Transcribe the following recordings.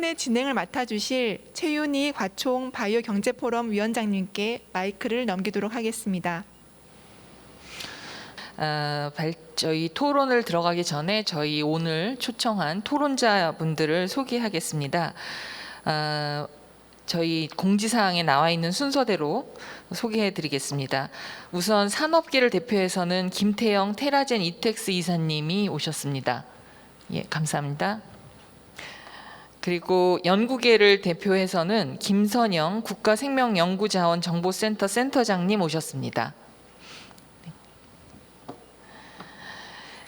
토론의 진행을 맡아주실 최윤희 과총 바이오경제포럼 위원장님께 마이크를 넘기도록 하겠습니다. 저희 토론을 들어가기 전에 저희 오늘 초청한 토론자분들을 소개하겠습니다. 저희 공지사항에 나와 있는 순서대로 소개해드리겠습니다. 우선 산업계를 대표해서는 김태영 테라젠 이텍스 이사님이 오셨습니다. 예, 감사합니다. 그리고 연구계를 대표해서는 김선영 국가생명연구자원정보센터 센터장님 오셨습니다.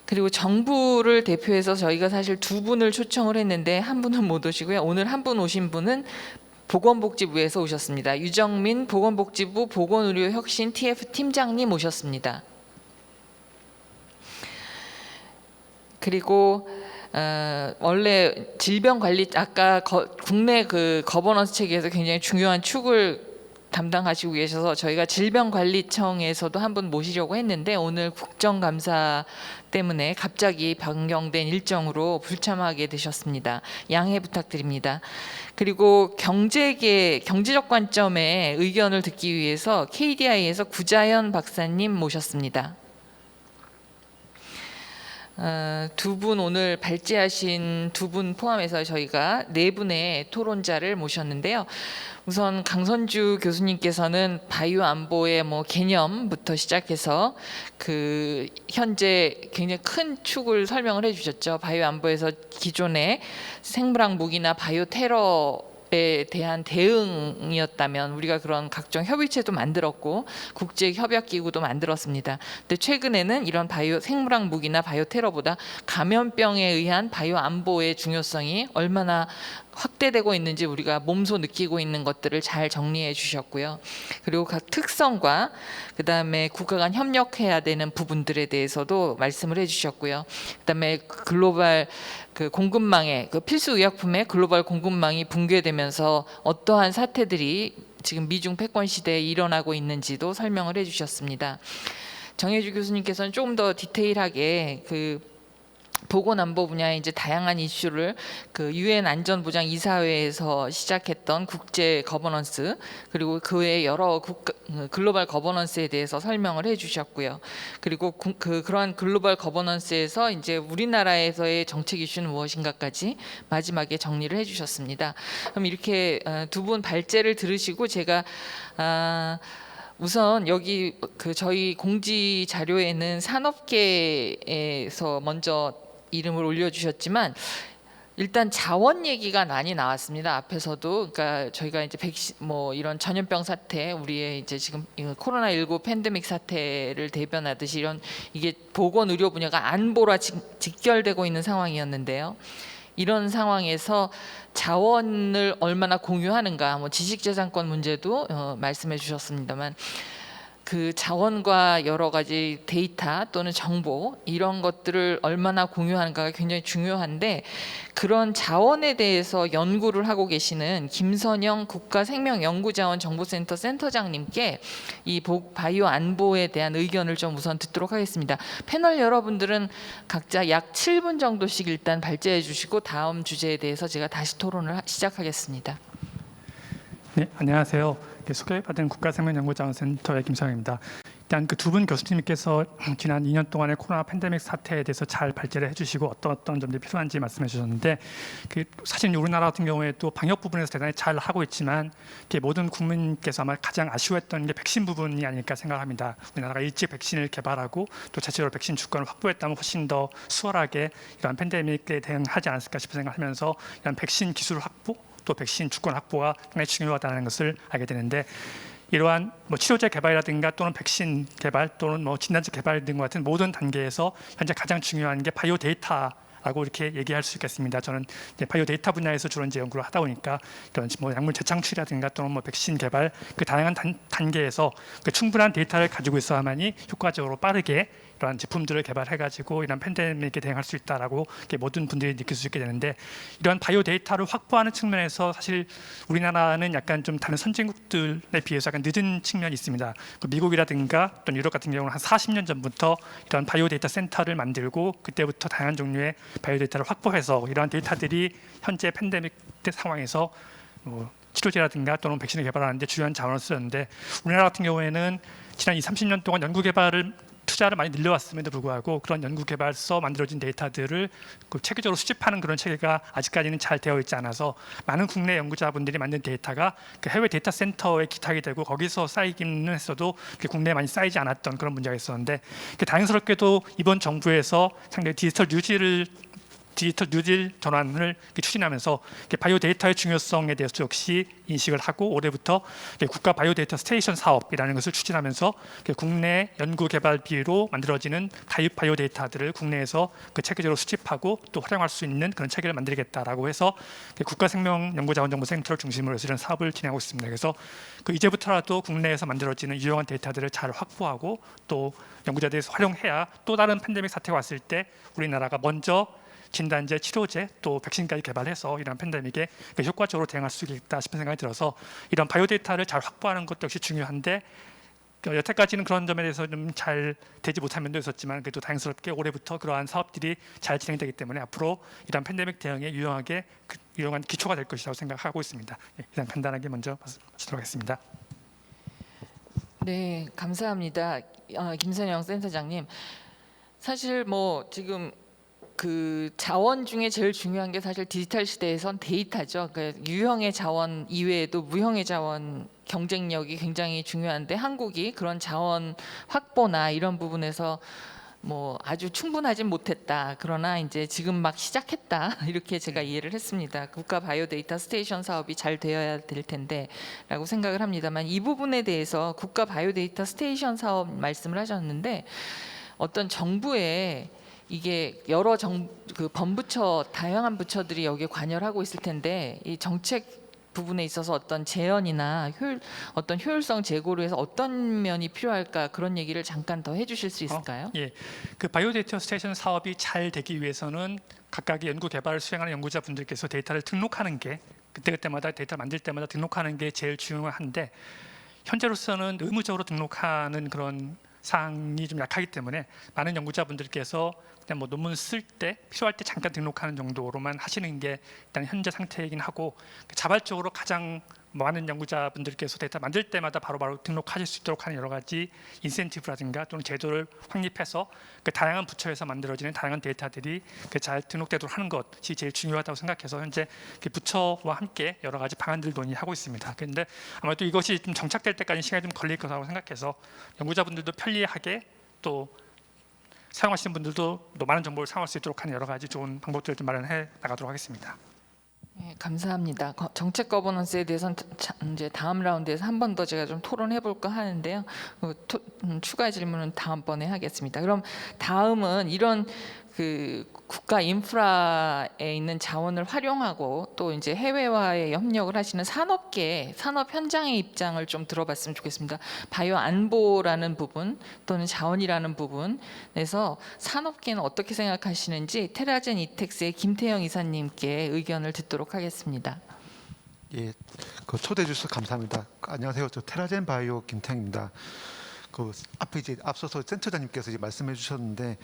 그리고 정부를 대표해서 저희가 사실 두 분을 초청을 했는데 한 분은 못 오시고요. 오늘 한 분 오신 분은 보건복지부에서 오셨습니다. 유정민 보건복지부 보건의료혁신 TF 팀장님 오셨습니다. 그리고 원래 질병관리 아까 국내 그 거버넌스 체계에서 굉장히 중요한 축을 담당하시고 계셔서 저희가 질병관리청에서도 한 분 모시려고 했는데 오늘 국정감사 때문에 갑자기 변경된 일정으로 불참하게 되셨습니다. 양해 부탁드립니다. 그리고 경제적 관점의 의견을 듣기 위해서 KDI에서 구자연 박사님 모셨습니다. 두 분 오늘 발제하신 두 분 포함해서 저희가 네 분의 토론자를 모셨는데요. 우선 강선주 교수님께서는 바이오 안보의 개념부터 시작해서 그 현재 굉장히 큰 축을 설명을 해주셨죠. 바이오 안보에서 기존의 생물학 무기나 바이오 테러에 대한 대응이었다면 우리가 그런 각종 협의체도 만들었고 국제 협약 기구도 만들었습니다. 근데 최근에는 이런 바이오 생물학 무기나 바이오 테러보다 감염병에 의한 바이오 안보의 중요성이 얼마나 확대되고 있는지 우리가 몸소 느끼고 있는 것들을 잘 정리해 주셨고요. 그리고 각 특성과 그다음에 국가 간 협력해야 되는 부분들에 대해서도 말씀을 해 주셨고요. 그다음에 글로벌 그 공급망의 그 필수 의약품의 글로벌 공급망이 붕괴되면서 어떠한 사태들이 지금 미중 패권 시대에 일어나고 있는지도 설명을 해 주셨습니다. 정혜주 교수님께서는 조금 더 디테일하게 그 보건안보 분야의 이제 다양한 이슈를 그 유엔 안전보장 이사회에서 시작했던 국제 거버넌스 그리고 그 외에 여러 글로벌 거버넌스에 대해서 설명을 해주셨고요. 그리고 그러한 글로벌 거버넌스에서 이제 우리나라에서의 정책 이슈는 무엇인가까지 마지막에 정리를 해주셨습니다. 그럼 이렇게 두 분 발제를 들으시고 제가 우선 여기 그 저희 공지 자료에는 산업계에서 먼저 이름을 올려주셨지만 일단 자원 얘기가 많이 나왔습니다. 앞에서도 그러니까 저희가 이제 백신 이런 전염병 사태, 우리의 이제 지금 코로나19 팬데믹 사태를 대변하듯이 이게 보건 의료 분야가 안보라 직결되고 있는 상황이었는데요. 이런 상황에서 자원을 얼마나 공유하는가, 지식재산권 문제도 말씀해 주셨습니다만. 그 자원과 여러 가지 데이터 또는 정보 이런 것들을 얼마나 공유하는가가 굉장히 중요한데 그런 자원에 대해서 연구를 하고 계시는 김선영 국가생명연구자원정보센터 센터장님께 이 바이오 안보에 대한 의견을 좀 우선 듣도록 하겠습니다. 패널 여러분들은 각자 약 7분 정도씩 일단 발제해 주시고 다음 주제에 대해서 제가 다시 토론을 시작하겠습니다. 네, 안녕하세요. 소개받은 국가생명연구자원센터의 김성입니다. 일단 그 두 분 교수님께서 지난 2년 동안의 코로나 팬데믹 사태에 대해서 잘 발제를 해주시고 어떤 점들이 필요한지 말씀해 주셨는데 사실 우리나라 같은 경우에도 방역 부분에서 대단히 잘 하고 있지만 모든 국민께서 아마 가장 아쉬워했던 게 백신 부분이 아닐까 생각합니다. 우리나라가 일찍 백신을 개발하고 또 자체적으로 백신 주권을 확보했다면 훨씬 더 수월하게 이러한 팬데믹에 대응하지 않았을까 싶은 생각하면서 이런 백신 기술 확보 또 백신 주권 확보가 굉장히 중요하다는 것을 알게 되는데 이러한 치료제 개발이라든가 또는 백신 개발 또는 진단제 개발 등과 같은 모든 단계에서 현재 가장 중요한 게 바이오 데이터라고 이렇게 얘기할 수 있겠습니다. 저는 이제 바이오 데이터 분야에서 주로 이제 연구를 하다 보니까 이런 약물 재창출이라든가 또는 백신 개발 그 다양한 단계에서 그 충분한 데이터를 가지고 있어야만이 효과적으로 빠르게 그러한 제품들을 개발해가지고 이런 팬데믹에 대응할 수 있다라고 이렇게 모든 분들이 느낄 수 있게 되는데, 이러한 바이오 데이터를 확보하는 측면에서 사실 우리나라는 약간 좀 다른 선진국들에 비해서 약간 늦은 측면이 있습니다. 그 미국이라든가 또는 유럽 같은 경우는 한 40년 전부터 이런 바이오 데이터 센터를 만들고 그때부터 다양한 종류의 바이오 데이터를 확보해서 이러한 데이터들이 현재 팬데믹 상황에서 치료제라든가 또는 백신을 개발하는 데 주요한 자원을 쓰였는데, 우리나라 같은 경우에는 지난 20-30년 동안 연구 개발을 투자를 많이 늘려왔음에도 불구하고 그런 연구 개발서 만들어진 데이터들을 체계적으로 수집하는 그런 체계가 아직까지는 잘 되어 있지 않아서 많은 국내 연구자분들이 만든 데이터가 그 해외 데이터 센터에 기탁이 되고 거기서 쌓이기는 했어도 국내에 많이 쌓이지 않았던 그런 문제가 있었는데, 다행스럽게도 이번 정부에서 상당히 디지털 뉴딜 전환을 추진하면서 바이오 데이터의 중요성에 대해서 역시 인식을 하고 올해부터 국가 바이오 데이터 스테이션 사업이라는 것을 추진하면서 국내 연구 개발비로 만들어지는 바이오 데이터들을 국내에서 체계적으로 수집하고 또 활용할 수 있는 그런 체계를 만들겠다라고 해서 국가생명연구자원정보센터를 중심으로 해서 이런 사업을 진행하고 있습니다. 그래서 이제부터라도 국내에서 만들어지는 유용한 데이터들을 잘 확보하고 또 연구자들에서 활용해야 또 다른 팬데믹 사태가 왔을 때 우리나라가 먼저 진단제, 치료제, 또 백신까지 개발해서 이런 팬데믹에 효과적으로 대응할 수 있겠다 싶은 생각이 들어서 이런 바이오 데이터를 잘 확보하는 것도 역시 중요한데, 여태까지는 그런 점에 대해서 좀 잘 되지 못한 면도 있었지만 그래도 다행스럽게 올해부터 그러한 사업들이 잘 진행되기 때문에 앞으로 이런 팬데믹 대응에 유용한 기초가 될 것이라고 생각하고 있습니다. 이상 간단하게 먼저 마치도록 하겠습니다. 네, 감사합니다. 김선영 센터장님. 사실 지금 그 자원 중에 제일 중요한 게 사실 디지털 시대에선 데이터죠. 그러니까 유형의 자원 이외에도 무형의 자원 경쟁력이 굉장히 중요한데, 한국이 그런 자원 확보나 이런 부분에서 아주 충분하진 못했다. 그러나 이제 지금 막 시작했다. 이렇게 제가 이해를 했습니다. 국가 바이오 데이터 스테이션 사업이 잘 되어야 될 텐데라고 생각을 합니다만, 이 부분에 대해서 국가 바이오 데이터 스테이션 사업 말씀을 하셨는데, 어떤 정부의 이게 여러 범부처 다양한 부처들이 여기에 관여를 하고 있을 텐데, 이 정책 부분에 있어서 어떤 재현이나 어떤 효율성 제고를 해서 어떤 면이 필요할까, 그런 얘기를 잠깐 더 해주실 수 있을까요? 예, 그 바이오 데이터 스테이션 사업이 잘 되기 위해서는 각각의 연구 개발을 수행하는 연구자분들께서 데이터를 등록하는 게 그때그때마다 데이터 만들 때마다 등록하는 게 제일 중요한데, 현재로서는 의무적으로 등록하는 그런 사항이 좀 약하기 때문에 많은 연구자분들께서 그냥 논문 쓸 때 필요할 때 잠깐 등록하는 정도로만 하시는 게 일단 현재 상태이긴 하고, 자발적으로 가장 많은 연구자분들께서 데이터 만들 때마다 바로바로 등록하실 수 있도록 하는 여러 가지 인센티브라든가 또는 제도를 확립해서 다양한 부처에서 만들어지는 다양한 데이터들이 잘 등록되도록 하는 것이 제일 중요하다고 생각해서 현재 부처와 함께 여러 가지 방안들을 논의하고 있습니다. 그런데 아무래도 이것이 좀 정착될 때까지 시간이 좀 걸릴 거라고 생각해서 연구자분들도 편리하게 또 사용하시는 분들도 또 많은 정보를 사용할 수 있도록 하는 여러 가지 좋은 방법들을 좀 마련해 나가도록 하겠습니다. 네, 감사합니다. 정책 거버넌스에 대해서는 이제 다음 라운드에서 한 번 더 제가 좀 토론해 볼까 하는데요. 추가 질문은 다음번에 하겠습니다. 그럼 다음은 이런 국가 인프라에 있는 자원을 활용하고 또 이제 해외와의 협력을 하시는 산업계, 산업 현장의 입장을 좀 들어봤으면 좋겠습니다. 바이오 안보라는 부분 또는 자원이라는 부분에서 산업계는 어떻게 생각하시는지 테라젠 이텍스의 김태영 이사님께 의견을 듣도록 하겠습니다. 예, 초대해 주셔서 감사합니다. 안녕하세요. 저 테라젠 바이오 김태영입니다. 앞에 이제 앞서서 센터장님께서 이제 말씀해 주셨는데,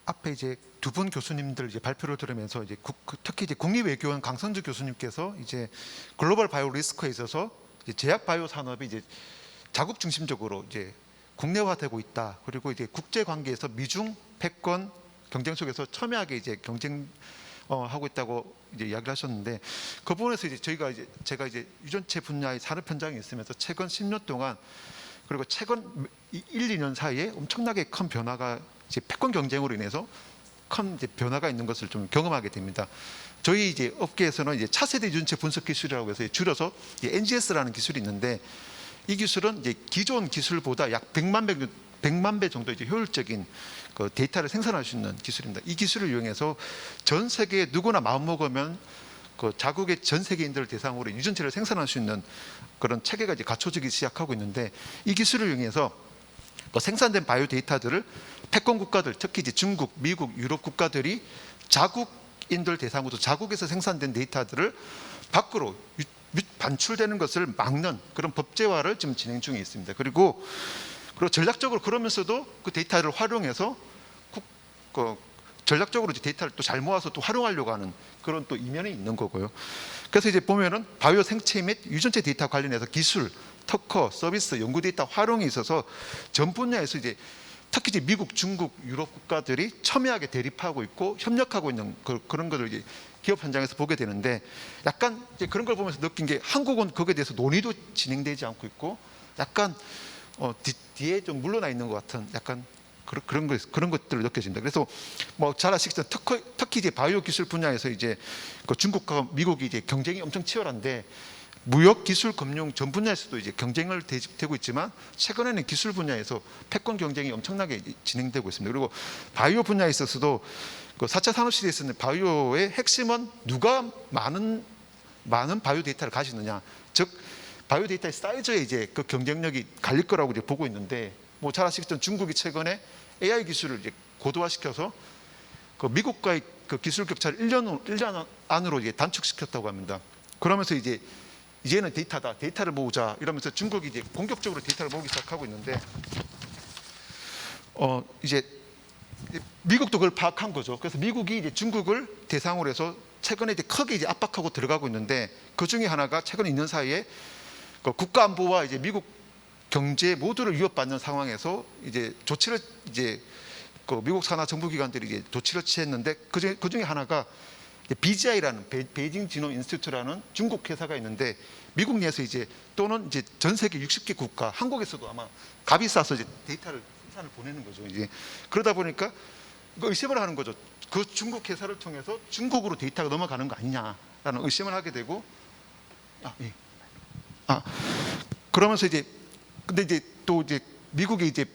앞에 이제 두 분 교수님들 이제 발표를 들으면서 이제 특히 이제 국립외교원 강선주 교수님께서 이제 글로벌 바이오 리스크에 있어서 이제 제약 바이오 산업이 이제 자국 중심적으로 이제 국내화되고 있다. 그리고 이제 국제 관계에서 미중 패권 경쟁 속에서 첨예하게 이제 하고 있다고 이제 이야기를 하셨는데, 그 부분에서 이제 제가 이제 유전체 분야의 산업 현장에 있으면서 최근 10년 동안 그리고 최근 1-2년 사이에 엄청나게 큰 변화가 이제 패권 경쟁으로 인해서 큰 이제 변화가 있는 것을 좀 경험하게 됩니다. 저희 이제 업계에서는 이제 차세대 유전체 분석 기술이라고 해서 줄여서 NGS라는 기술이 있는데, 이 기술은 이제 기존 기술보다 약 100만 배 정도 이제 효율적인 데이터를 생산할 수 있는 기술입니다. 이 기술을 이용해서 전 세계에 누구나 마음 먹으면 자국의 전 세계인들을 대상으로 유전체를 생산할 수 있는 그런 체계가 이제 갖춰지기 시작하고 있는데, 이 기술을 이용해서 그 생산된 바이오 데이터들을 패권 국가들, 특히 이제 중국, 미국, 유럽 국가들이 자국인들 대상으로 자국에서 생산된 데이터들을 밖으로 반출되는 것을 막는 그런 법제화를 지금 진행 중에 있습니다. 그리고 전략적으로 그러면서도 그 데이터를 활용해서 전략적으로 이제 데이터를 또 잘 모아서 또 활용하려고 하는 그런 또 이면이 있는 거고요. 그래서 이제 보면은 바이오 생체 및 유전체 데이터 관련해서 기술, 특허, 서비스, 연구 데이터 활용이 있어서 전 분야에서 이제 특히 이제 미국, 중국, 유럽 국가들이 첨예하게 대립하고 있고 협력하고 있는 그런 것을 이제 기업 현장에서 보게 되는데, 약간 이제 그런 걸 보면서 느낀 게 한국은 거기에 대해서 논의도 진행되지 않고 있고 약간 뒤에 좀 물러나 있는 것 같은 약간 그런 것들을 느껴집니다. 그래서 뭐 잘 아시겠지만 특히 이제 바이오 기술 분야에서 이제 그 중국과 미국이 이제 경쟁이 엄청 치열한데, 무역, 기술, 금융 전 분야에서도 이제 경쟁을 되고 있지만 최근에는 기술 분야에서 패권 경쟁이 엄청나게 진행되고 있습니다. 그리고 바이오 분야에 있어서도 그 4차 산업시대에서는 바이오의 핵심은 누가 많은 바이오 데이터를 가지느냐, 즉 바이오 데이터의 사이즈에 이제 그 경쟁력이 갈릴 거라고 이제 보고 있는데, 뭐 잘 아시겠지만 중국이 최근에 AI 기술을 이제 고도화시켜서 그 미국과의 그 기술 격차를 1년 안으로 이제 단축시켰다고 합니다. 그러면서 이제는 데이터를 모으자 이러면서 중국이 이제 공격적으로 데이터를 모으기 시작하고 있는데, 이제 미국도 그걸 파악한 거죠. 그래서 미국이 이제 중국을 대상으로 해서 최근에 이제 크게 이제 압박하고 들어가고 있는데, 그 중에 하나가 최근 2년 사이에 그 국가 안보와 이제 미국 경제 모두를 위협받는 상황에서 이제 조치를 이제 그 미국 산하 정부기관들이 이제 조치를 취했는데, 그 중에 하나가 BGI라는 베이징 지노 인스티튜트라는 중국 회사가 있는데, 미국 내에서 이제 또는 이제 전 세계 60개 국가, 한국에서도 아마 갑이 싸서 이제 데이터를 생산을 보내는 거죠. 이제 그러다 보니까 의심을 하는 거죠. 그 중국 회사를 통해서 중국으로 데이터가 넘어가는 거 아니냐라는 의심을 하게 되고, 그러면서 이제 근데 이제 또 이제 미국의 이제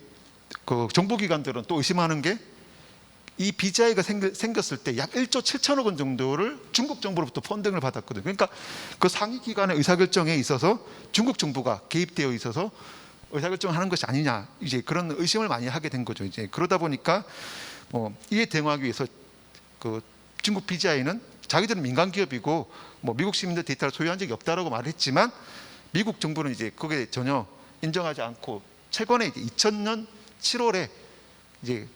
그 정보기관들은 또 의심하는 게, 이 BGI가 생겼을 때 약 1조 7천억 원 정도를 중국 정부로부터 펀딩을 받았거든요. 그러니까 그 상위 기관의 의사결정에 있어서 중국 정부가 개입되어 있어서 의사결정하는 것이 아니냐, 이제 그런 의심을 많이 하게 된 거죠. 이제 그러다 보니까 이에 대응하기 위해서 그 중국 BGI는 자기들은 민간 기업이고 뭐 미국 시민들 데이터를 소유한 적이 없다라고 말했지만, 미국 정부는 이제 그게 전혀 인정하지 않고 최근에 이제 2000년 7월에 이제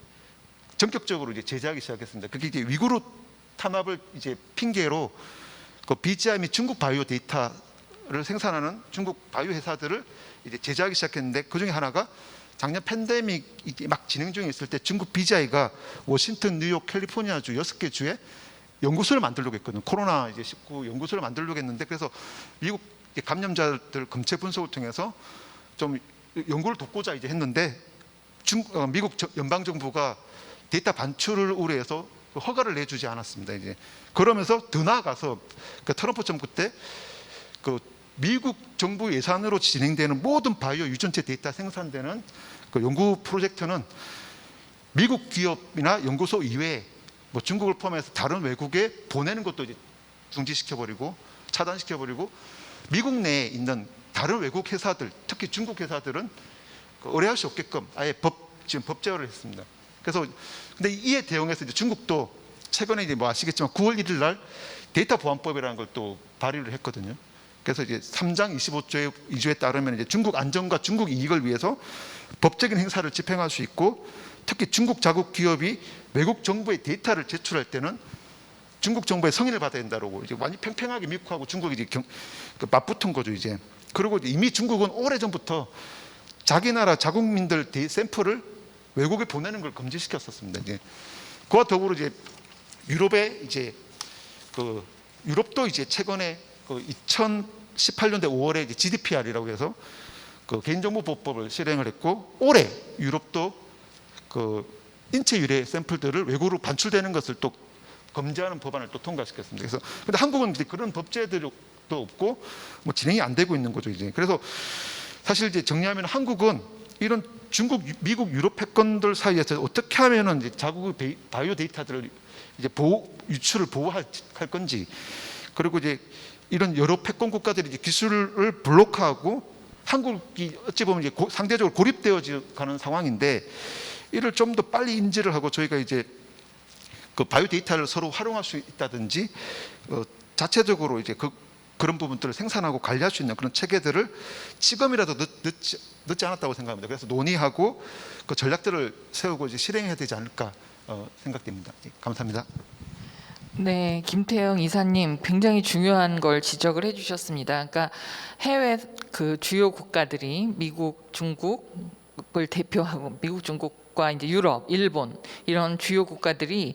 전격적으로 이제 제재하기 시작했습니다. 그게 이제 위구르 탄압을 이제 핑계로 그 BGI 및 중국 바이오 데이터를 생산하는 중국 바이오 회사들을 이제 제재하기 시작했는데, 그 중에 하나가 작년 팬데믹이 막 진행 중에 있을 때 중국 BGI가 워싱턴, 뉴욕, 캘리포니아주 6개 주에 연구소를 만들려고 했거든요. 코로나 이제 19 연구소를 만들려고 했는데, 그래서 미국 감염자들 검체 분석을 통해서 좀 연구를 돕고자 이제 했는데, 미국 연방 정부가 데이터 반출을 우려해서 허가를 내주지 않았습니다. 이제 그러면서 더 나아가서 그 트럼프 정부 때 그 미국 정부 예산으로 진행되는 모든 바이오 유전체 데이터 생산되는 그 연구 프로젝트는 미국 기업이나 연구소 이외에 뭐 중국을 포함해서 다른 외국에 보내는 것도 이제 중지시켜버리고 차단시켜버리고, 미국 내에 있는 다른 외국 회사들, 특히 중국 회사들은 의뢰할 수 없게끔 아예 지금 법제화를 했습니다. 그래서 근데 이에 대응해서 이제 중국도 최근에 이제 뭐 아시겠지만 9월 1일 날 데이터 보안법이라는 걸 또 발의를 했거든요. 그래서 이제 3장 25조에 따르면 이제 중국 안전과 중국 이익을 위해서 법적인 행사를 집행할 수 있고, 특히 중국 자국 기업이 외국 정부의 데이터를 제출할 때는 중국 정부의 승인을 받아야 된다고 이제 완전 팽팽하게 미국하고 중국이 이제 맞붙은 거죠. 이제 그리고 이미 중국은 오래 전부터 자기 나라 자국민들 샘플을 외국에 보내는 걸 금지시켰었습니다. 이제 그와 더불어 이제 유럽에 이제 그 유럽도 이제 최근에 그 2018년대 5월에 이제 GDPR이라고 해서 그 개인정보보호법을 실행을 했고, 올해 유럽도 그 인체 유래 샘플들을 외국으로 반출되는 것을 또 금지하는 법안을 또 통과시켰습니다. 그래서 근데 한국은 이제 그런 법제들도 없고 뭐 진행이 안 되고 있는 거죠. 이제 그래서 사실 이제 정리하면 한국은 이런 중국, 미국, 유럽 패권들 사이에서 어떻게 하면은 이제 자국의 바이오 데이터들을 이제 유출을 보호할 건지, 그리고 이제 이런 여러 패권 국가들이 이제 기술을 블록하고 한국이 어찌 보면 이제 상대적으로 고립되어 가는 상황인데 이를 좀 더 빨리 인지를 하고 저희가 이제 그 바이오 데이터를 서로 활용할 수 있다든지 자체적으로 이제 그런 부분들을 생산하고 관리할 수 있는 그런 체계들을 지금이라도 늦지 않았다고 생각합니다. 그래서 논의하고 그 전략들을 세우고 이제 실행해야 되지 않을까 생각됩니다. 예, 감사합니다. 네, 김태영 이사님 굉장히 중요한 걸 지적을 해주셨습니다. 그러니까 해외 그 주요 국가들이 미국, 중국을 대표하고 미국, 중국과 이제 유럽, 일본 이런 주요 국가들이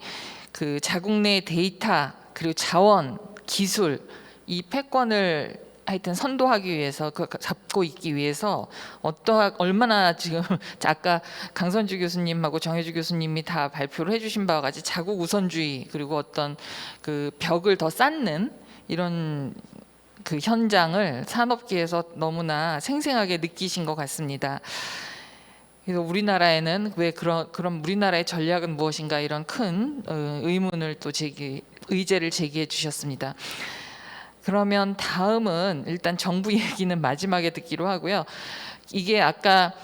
그 자국 내 데이터 그리고 자원, 기술 이 패권을 하여튼 선도하기 위해서 잡고 있기 위해서 얼마나 지금 아까 강선주 교수님하고 정혜주 교수님이 다 발표를 해주신 바와 같이 자국 우선주의 그리고 어떤 그 벽을 더 쌓는 이런 그 현장을 산업계에서 너무나 생생하게 느끼신 것 같습니다. 그래서 우리나라에는 왜 그럼 우리나라의 전략은 무엇인가 이런 큰 의문을 또 의제를 제기해 주셨습니다. 그러면 다음은 일단 정부 얘기는 마지막에 듣기로 하고요. 이게 아까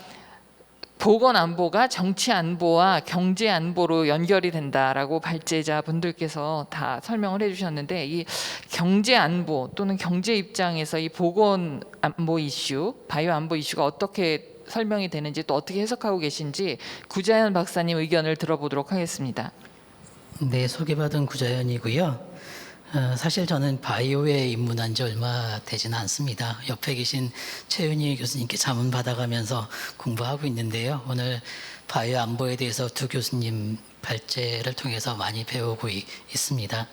보건 안보가 정치 안보와 경제 안보로 연결이 된다라고 발제자 분들께서 다 설명을 해주셨는데 이 경제 안보 또는 경제 입장에서 이 보건 안보 이슈, 바이오 안보 이슈가 어떻게 설명이 되는지 또 어떻게 해석하고 계신지 구자연 박사님 의견을 들어보도록 하겠습니다. 네, 소개받은 구자연이고요. 사실 저는 바이오에 입문한 지 얼마 되지는 않습니다. 옆에 계신 최윤희 교수님께 자문 받아가면서 공부하고 있는데요. 오늘 바이오 안보에 대해서 두 교수님 발제를 통해서 많이 배우고 있습니다.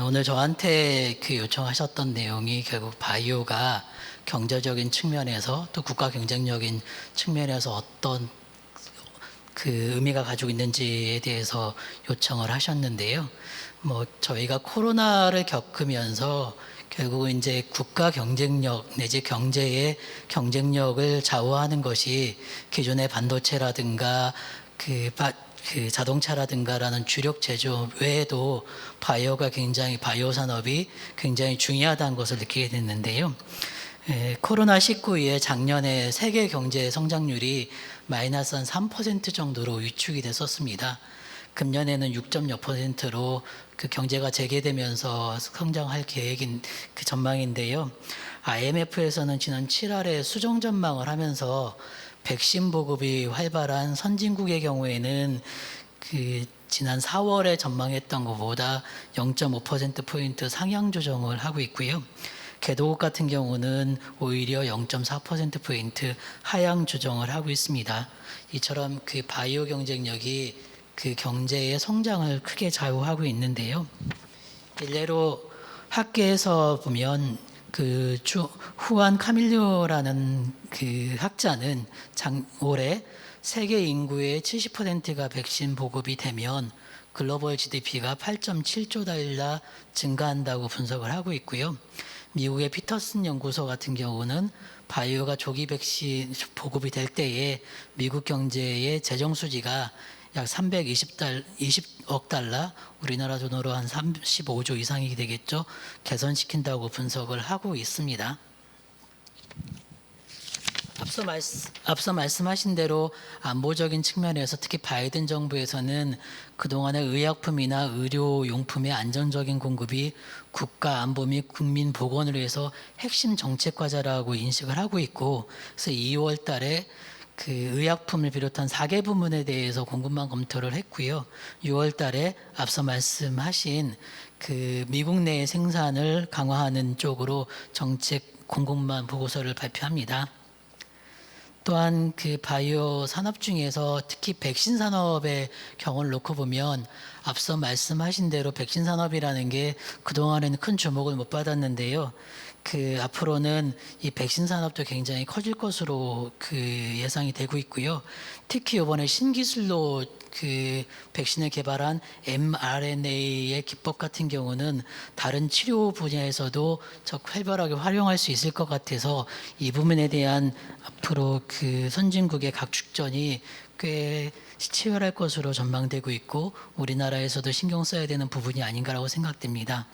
오늘 저한테 그 요청하셨던 내용이 결국 바이오가 경제적인 측면에서 또 국가 경쟁력인 측면에서 어떤 그 의미가 가지고 있는지에 대해서 요청을 하셨는데요. 저희가 코로나를 겪으면서 결국은 이제 국가 경쟁력 내지 경제의 경쟁력을 좌우하는 것이 기존의 반도체라든가 그 자동차라든가라는 주력 제조 외에도 바이오 산업이 굉장히 중요하다는 것을 느끼게 됐는데요. 코로나19 이후에 작년에 세계 경제 성장률이 마이너스 한 3% 정도로 위축이 됐었습니다. 금년에는 6.6%로 그 경제가 재개되면서 성장할 계획인 그 전망인데요. IMF에서는 지난 7월에 수정 전망을 하면서 백신 보급이 활발한 선진국의 경우에는 그 지난 4월에 전망했던 것보다 0.5%포인트 상향 조정을 하고 있고요. 개도국 같은 경우는 오히려 0.4%포인트 하향 조정을 하고 있습니다. 이처럼 그 바이오 경쟁력이 그 경제의 성장을 크게 좌우하고 있는데요. 일례로 학계에서 보면 그 후안 카밀료라는 그 학자는 올해 세계 인구의 70%가 백신 보급이 되면 글로벌 GDP가 8.7조 달러 증가한다고 분석을 하고 있고요. 미국의 피터슨 연구소 같은 경우는 바이오가 조기 백신 보급이 될 때에 미국 경제의 재정 수지가 약 320억 달러, 우리나라 돈으로 한 35조 이상이 되겠죠. 개선시킨다고 분석을 하고 있습니다. 앞서 말씀하신 대로 안보적인 측면에서 특히 바이든 정부에서는 그동안의 의약품이나 의료용품의 안정적인 공급이 국가 안보 및 국민 보건을 위해서 핵심 정책 과제라고 인식을 하고 있고, 그래서 2월 달에 그 의약품을 비롯한 4개 부문에 대해서 공급망 검토를 했고요. 6월 달에 앞서 말씀하신 그 미국 내 생산을 강화하는 쪽으로 정책 공급망 보고서를 발표합니다. 또한 그 바이오 산업 중에서 특히 백신 산업의 경우를 놓고 보면 앞서 말씀하신 대로 백신 산업이라는 게 그동안에는 큰 주목을 못 받았는데요. 그 앞으로는 이 백신 산업도 굉장히 커질 것으로 그 예상이 되고 있고요. 특히 이번에 신기술로 그 백신을 개발한 mRNA의 기법 같은 경우는 다른 치료 분야에서도 적 활발하게 활용할 수 있을 것 같아서 이 부분에 대한 앞으로 그 선진국의 각축전이 꽤 치열할 것으로 전망되고 있고 우리나라에서도 신경 써야 되는 부분이 아닌가라고 생각됩니다.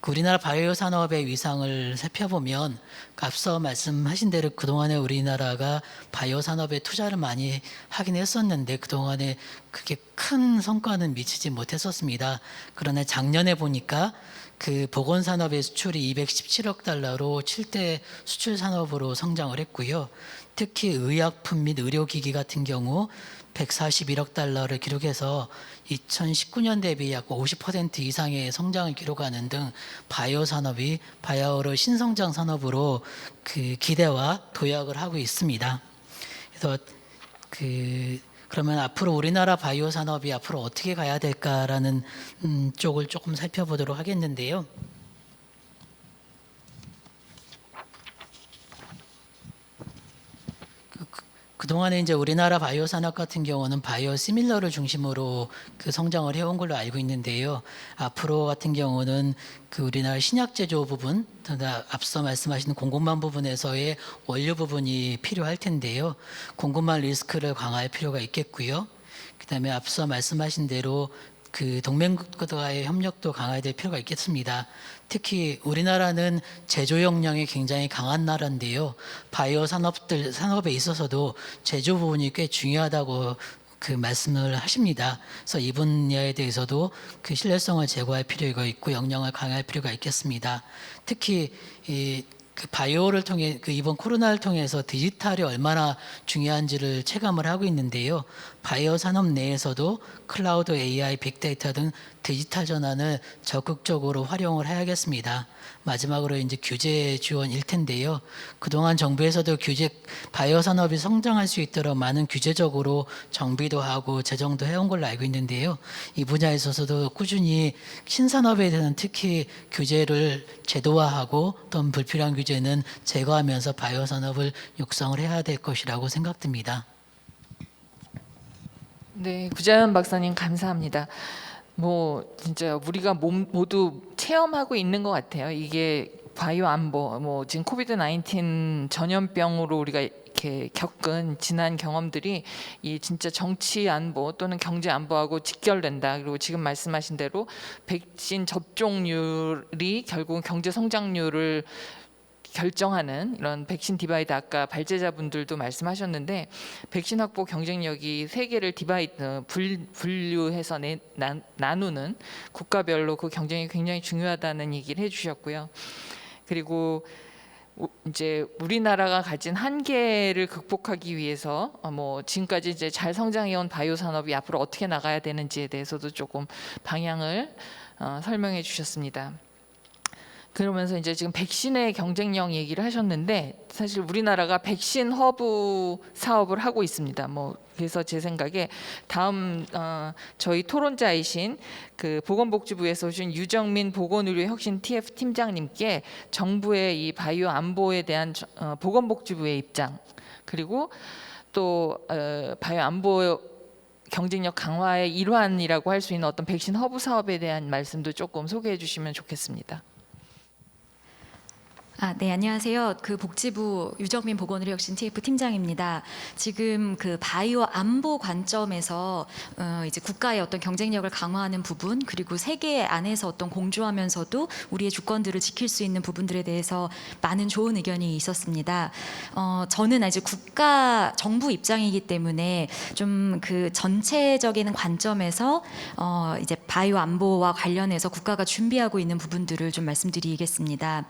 그 우리나라 바이오 산업의 위상을 살펴보면 앞서 말씀하신 대로 그동안에 우리나라가 바이오 산업에 투자를 많이 하긴 했었는데 그동안에 그렇게 큰 성과는 미치지 못했었습니다. 그러나 작년에 보니까 그 보건 산업의 수출이 217억 달러로 7대 수출 산업으로 성장을 했고요. 특히 의약품 및 의료기기 같은 경우 141억 달러를 기록해서 2019년 대비 약 50% 이상의 성장을 기록하는 등 바이오 산업이 바이오로 신성장 산업으로 그 기대와 도약을 하고 있습니다. 그래서 그러면 앞으로 우리나라 바이오 산업이 앞으로 어떻게 가야 될까라는 쪽을 조금 살펴보도록 하겠는데요. 그동안에 이제 우리나라 바이오 산업 같은 경우는 바이오 시밀러를 중심으로 그 성장을 해온 걸로 알고 있는데요. 앞으로 같은 경우는 그 우리나라 신약 제조 부분, 앞서 말씀하신 공급망 부분에서의 원료 부분이 필요할 텐데요. 공급망 리스크를 강화할 필요가 있겠고요. 그다음에 앞서 말씀하신 대로 그 동맹국가와의 협력도 강화될 필요가 있겠습니다. 특히 우리나라는 제조 역량이 굉장히 강한 나라인데요. 바이오 산업에 있어서도 제조 부분이 꽤 중요하다고 그 말씀을 하십니다. 그래서 이 분야에 대해서도 그 신뢰성을 제고할 필요가 있고 역량을 강화할 필요가 있겠습니다. 특히 그 바이오를 통해 그 이번 코로나를 통해서 디지털이 얼마나 중요한지를 체감을 하고 있는데요. 바이오 산업 내에서도 클라우드, AI, 빅데이터 등 디지털 전환을 적극적으로 활용을 해야겠습니다. 마지막으로 이제 규제 지원일 텐데요. 그동안 정부에서도 바이오 산업이 성장할 수 있도록 많은 규제적으로 정비도 하고 재정도 해온 걸로 알고 있는데요. 이 분야에 있어서도 꾸준히 신산업에 대한 특히 규제를 제도화하고 또는 불필요한 규제는 제거하면서 바이오 산업을 육성을 해야 될 것이라고 생각됩니다. 네, 구자연 박사님 감사합니다. 뭐 진짜 우리가 모두 체험하고 있는 것 같아요. 이게 바이오 안보, 뭐 지금 코비드 19 전염병으로 우리가 이렇게 겪은 지난 경험들이 이 진짜 정치 안보 또는 경제 안보하고 직결된다. 그리고 지금 말씀하신 대로 백신 접종률이 결국 경제 성장률을 결정하는 이런 백신 디바이드, 아까 발제자분들도 말씀하셨는데 백신 확보 경쟁력이 세계를 분류해서 나누는 국가별로 그 경쟁이 굉장히 중요하다는 얘기를 해주셨고요. 그리고 이제 우리나라가 가진 한계를 극복하기 위해서 뭐 지금까지 이제 잘 성장해온 바이오 산업이 앞으로 어떻게 나가야 되는지에 대해서도 조금 방향을 설명해 주셨습니다. 그러면서 이제 지금 백신의 경쟁력 얘기를 하셨는데 사실 우리나라가 백신 허브 사업을 하고 있습니다. 뭐 그래서 제 생각에 다음 저희 토론자이신 그 보건복지부에서 오신 유정민 보건의료혁신 TF 팀장님께 정부의 이 바이오 안보에 대한 보건복지부의 입장, 그리고 또 바이오 안보 경쟁력 강화의 일환이라고 할 수 있는 어떤 백신 허브 사업에 대한 말씀도 조금 소개해 주시면 좋겠습니다. 네, 안녕하세요. 그 복지부 유정민 보건의료혁신 TF 팀장입니다. 지금 그 바이오 안보 관점에서 이제 국가의 어떤 경쟁력을 강화하는 부분, 그리고 세계 안에서 어떤 공조하면서도 우리의 주권들을 지킬 수 있는 부분들에 대해서 많은 좋은 의견이 있었습니다. 저는 이제 정부 입장이기 때문에 좀 그 전체적인 관점에서 이제 바이오 안보와 관련해서 국가가 준비하고 있는 부분들을 좀 말씀드리겠습니다.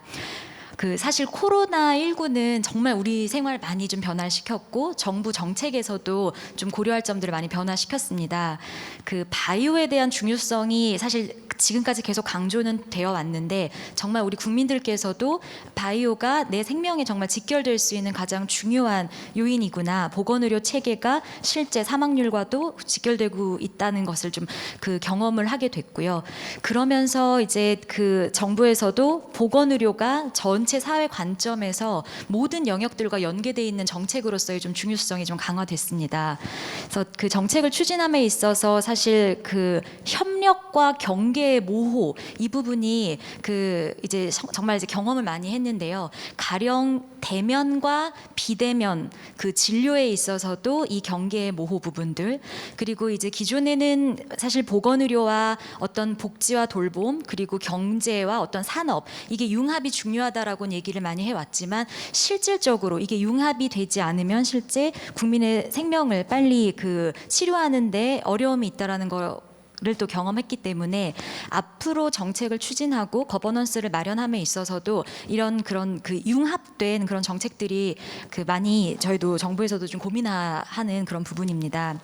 그 사실 코로나19는 정말 우리 생활 많이 좀 변화시켰고 정부 정책에서도 좀 고려할 점들을 많이 변화시켰습니다. 그 바이오에 대한 중요성이 사실 지금까지 계속 강조는 되어 왔는데 정말 우리 국민들께서도 바이오가 내 생명에 정말 직결될 수 있는 가장 중요한 요인이구나, 보건의료 체계가 실제 사망률과도 직결되고 있다는 것을 좀 그 경험을 하게 됐고요. 그러면서 이제 그 정부에서도 보건의료가 전체 사회 관점에서 모든 영역들과 연계되어 있는 정책으로서의 좀 중요성이 좀 강화됐습니다. 그래서 그 정책을 추진함에 있어서 사실 그 협력 협력과 경계의 모호 이 부분이 그 이제 정말 이제 경험을 많이 했는데요. 가령 대면과 비대면 그 진료에 있어서도 이 경계의 모호 부분들, 그리고 이제 기존에는 사실 보건의료와 어떤 복지와 돌봄, 그리고 경제와 어떤 산업, 이게 융합이 중요하다라고 얘기를 많이 해왔지만 실질적으로 이게 융합이 되지 않으면 실제 국민의 생명을 빨리 그 치료하는데 어려움이 있다라는 거. 를 또 경험했기 때문에 앞으로 정책을 추진하고 거버넌스를 마련함에 있어서도 이런 그런 그 융합된 그런 정책들이 그 많이 저희도 정부에서도 좀 고민하는 그런 부분입니다.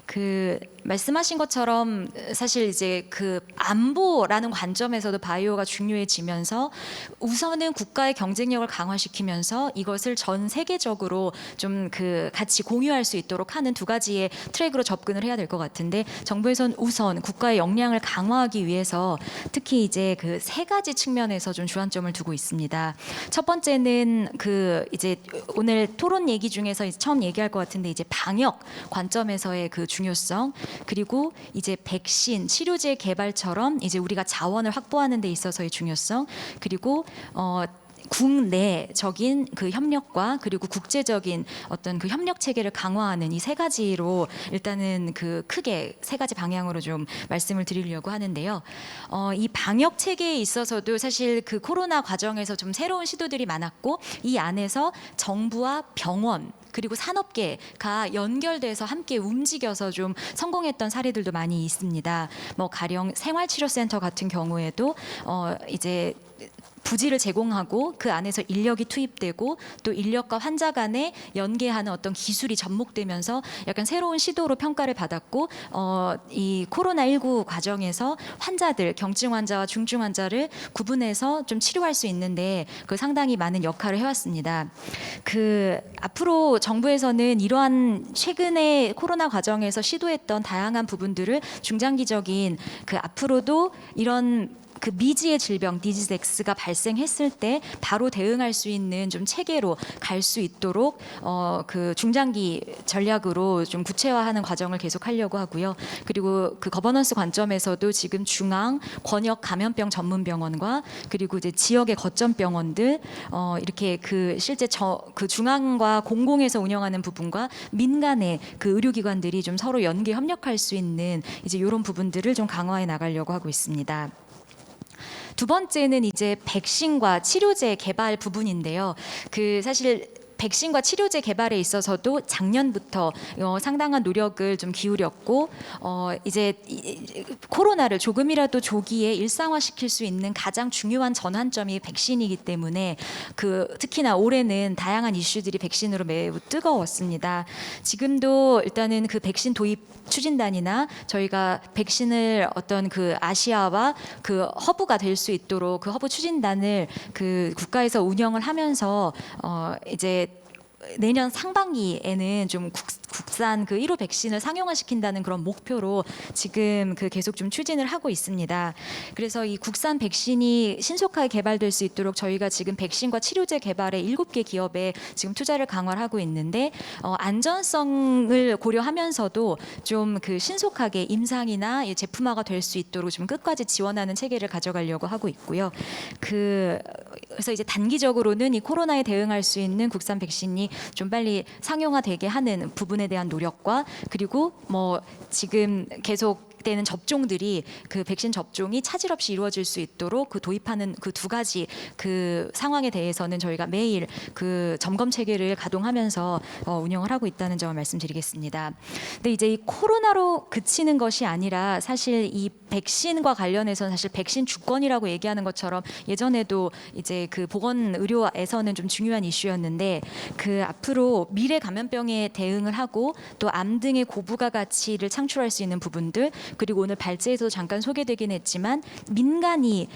그 말씀하신 것처럼 사실 이제 그 안보라는 관점에서도 바이오가 중요해지면서 우선은 국가의 경쟁력을 강화시키면서 이것을 전 세계적으로 좀 그 같이 공유할 수 있도록 하는 두 가지의 트랙으로 접근을 해야 될 것 같은데, 정부에서는 우선 국가의 역량을 강화하기 위해서 특히 이제 그 세 가지 측면에서 좀 주안점을 두고 있습니다. 첫 번째는 그 이제 오늘 토론 얘기 중에서 이제 처음 얘기할 것 같은데 이제 방역 관점에서의 그 중요성, 그리고 이제 백신, 치료제 개발처럼 이제 우리가 자원을 확보하는 데 있어서의 중요성, 그리고 국내적인 그 협력과 그리고 국제적인 어떤 그 협력 체계를 강화하는 이 세 가지로 일단은 그 크게 세 가지 방향으로 좀 말씀을 드리려고 하는데요. 이 방역 체계에 있어서도 사실 그 코로나 과정에서 좀 새로운 시도들이 많았고, 이 안에서 정부와 병원 그리고 산업계가 연결돼서 함께 움직여서 좀 성공했던 사례들도 많이 있습니다. 뭐 가령 생활치료센터 같은 경우에도 이제 부지를 제공하고 그 안에서 인력이 투입되고 또 인력과 환자 간에 연계하는 어떤 기술이 접목되면서 약간 새로운 시도로 평가를 받았고, 이 코로나19 과정에서 환자들, 경증 환자와 중증 환자를 구분해서 좀 치료할 수 있는데 그 상당히 많은 역할을 해왔습니다. 그 앞으로 정부에서는 이러한 최근에 코로나 과정에서 시도했던 다양한 부분들을 중장기적인 그 앞으로도 이런 그 미지의 질병 디지즈 X가 발생했을 때 바로 대응할 수 있는 좀 체계로 갈 수 있도록 그 중장기 전략으로 좀 구체화하는 과정을 계속하려고 하고요. 그리고 그 거버넌스 관점에서도 지금 중앙 권역 감염병 전문 병원과 그리고 이제 지역의 거점 병원들 이렇게 그 실제 그 중앙과 공공에서 운영하는 부분과 민간의 그 의료기관들이 좀 서로 연계 협력할 수 있는 이제 이런 부분들을 좀 강화해 나가려고 하고 있습니다. 두 번째는 이제 백신과 치료제 개발 부분인데요. 그 사실 백신과 치료제 개발에 있어서도 작년부터 상당한 노력을 좀 기울였고, 이제 코로나를 조금이라도 조기에 일상화시킬 수 있는 가장 중요한 전환점이 백신이기 때문에 그 특히나 올해는 다양한 이슈들이 백신으로 매우 뜨거웠습니다. 지금도 일단은 그 백신 도입 추진단이나 저희가 백신을 어떤 그 아시아와 그 허브가 될 수 있도록 그 허브 추진단을 그 국가에서 운영을 하면서 이제 내년 상반기에는 좀 국산 그 1호 백신을 상용화시킨다는 그런 목표로 지금 그 계속 좀 추진을 하고 있습니다. 그래서 이 국산 백신이 신속하게 개발될 수 있도록 저희가 지금 백신과 치료제 개발에 7개 기업에 지금 투자를 강화를 하고 있는데, 안전성을 고려하면서도 좀 그 신속하게 임상이나 제품화가 될 수 있도록 좀 끝까지 지원하는 체계를 가져가려고 하고 있고요. 그래서 이제 단기적으로는 이 코로나에 대응할 수 있는 국산 백신이 좀 빨리 상용화되게 하는 부분에 대한 노력과, 그리고 뭐 지금 계속 되는 접종들이 그 백신 접종이 차질 없이 이루어질 수 있도록 그 도입하는 그 두 가지 그 상황에 대해서는 저희가 매일 그 점검 체계를 가동하면서 운영을 하고 있다는 점을 말씀드리겠습니다. 근데 이제 이 코로나로 그치는 것이 아니라 사실 이 백신과 관련해서 사실 백신 주권이라고 얘기하는 것처럼 예전에도 이제 그 보건 의료에서는 좀 중요한 이슈였는데, 그 앞으로 미래 감염병에 대응을 하고 또 암 등의 고부가 가치를 창출할 수 있는 부분들, 그리고 오늘 발제에서도 잠깐 소개되긴 했지만 민간이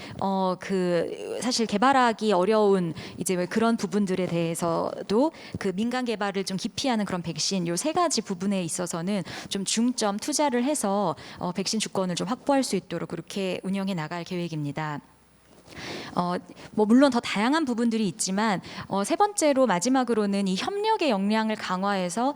그 사실 개발하기 어려운 이제 그런 부분들에 대해서도 그 민간 개발을 좀 기피하는 그런 백신, 요 세 가지 부분에 있어서는 좀 중점 투자를 해서 백신 주권을 좀 확보할 수 있도록 그렇게 운영해 나갈 계획입니다. 뭐 물론 더 다양한 부분들이 있지만 세 번째로 마지막으로는 이 협력의 역량을 강화해서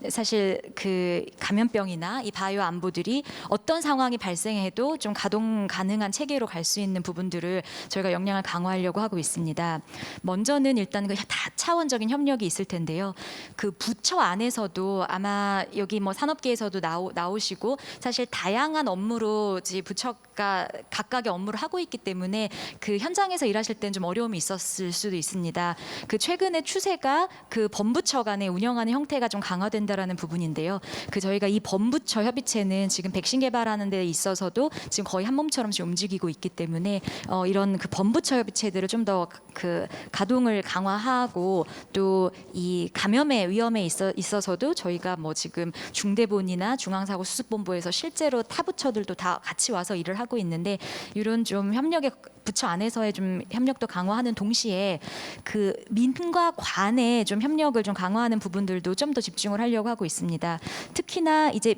사실 그 감염병이나 이 바이오 안보들이 어떤 상황이 발생해도 좀 가동 가능한 체계로 갈 수 있는 부분들을 저희가 역량을 강화하려고 하고 있습니다. 먼저는 일단 그 다차원적인 협력이 있을 텐데요. 그 부처 안에서도 아마 여기 뭐 산업계에서도 나오시고 사실 다양한 업무로 이제 부처가 각각의 업무를 하고 있기 때문에 그 현장에서 일하실 때는 좀 어려움이 있었을 수도 있습니다. 그 최근의 추세가 그 범부처 간에 운영하는 형태가 좀 강화된다라는 부분인데요. 그 저희가 이 범부처 협의체는 지금 백신 개발하는 데 있어서도 지금 거의 한 몸처럼 지금 움직이고 있기 때문에 이런 그 범부처 협의체들을 좀 더 그 가동을 강화하고 또 이 감염의 위험에 있어서도 저희가 뭐 지금 중대본이나 중앙사고수습본부에서 실제로 타 부처들도 다 같이 와서 일을 하고 있는데 이런 좀 협력의 부처 안에서의 좀 협력도 강화하는 동시에 그 민과 관의 좀 협력을 좀 강화하는 부분들도 좀 더 집중을 하려고 하고 있습니다. 특히나 이제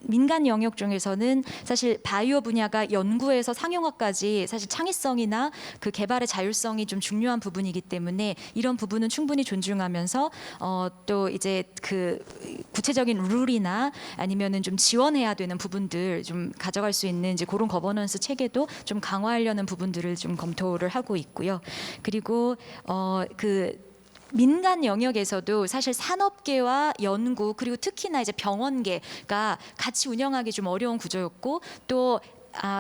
민간 영역 중에서는 사실 바이오 분야가 연구에서 상용화까지 사실 창의성이나 그 개발의 자율성이 좀 중요한 부분이기 때문에 이런 부분은 충분히 존중하면서 또 이제 그 구체적인 룰이나 아니면은 좀 지원해야 되는 부분들 좀 가져갈 수 있는 이제 그런 거버넌스 체계도 좀 강화하려는 부분들을 좀 검토를 하고 있고요. 그리고 그 민간 영역에서도 사실 산업계와 연구 그리고 특히나 이제 병원계가 같이 운영하기 좀 어려운 구조였고 또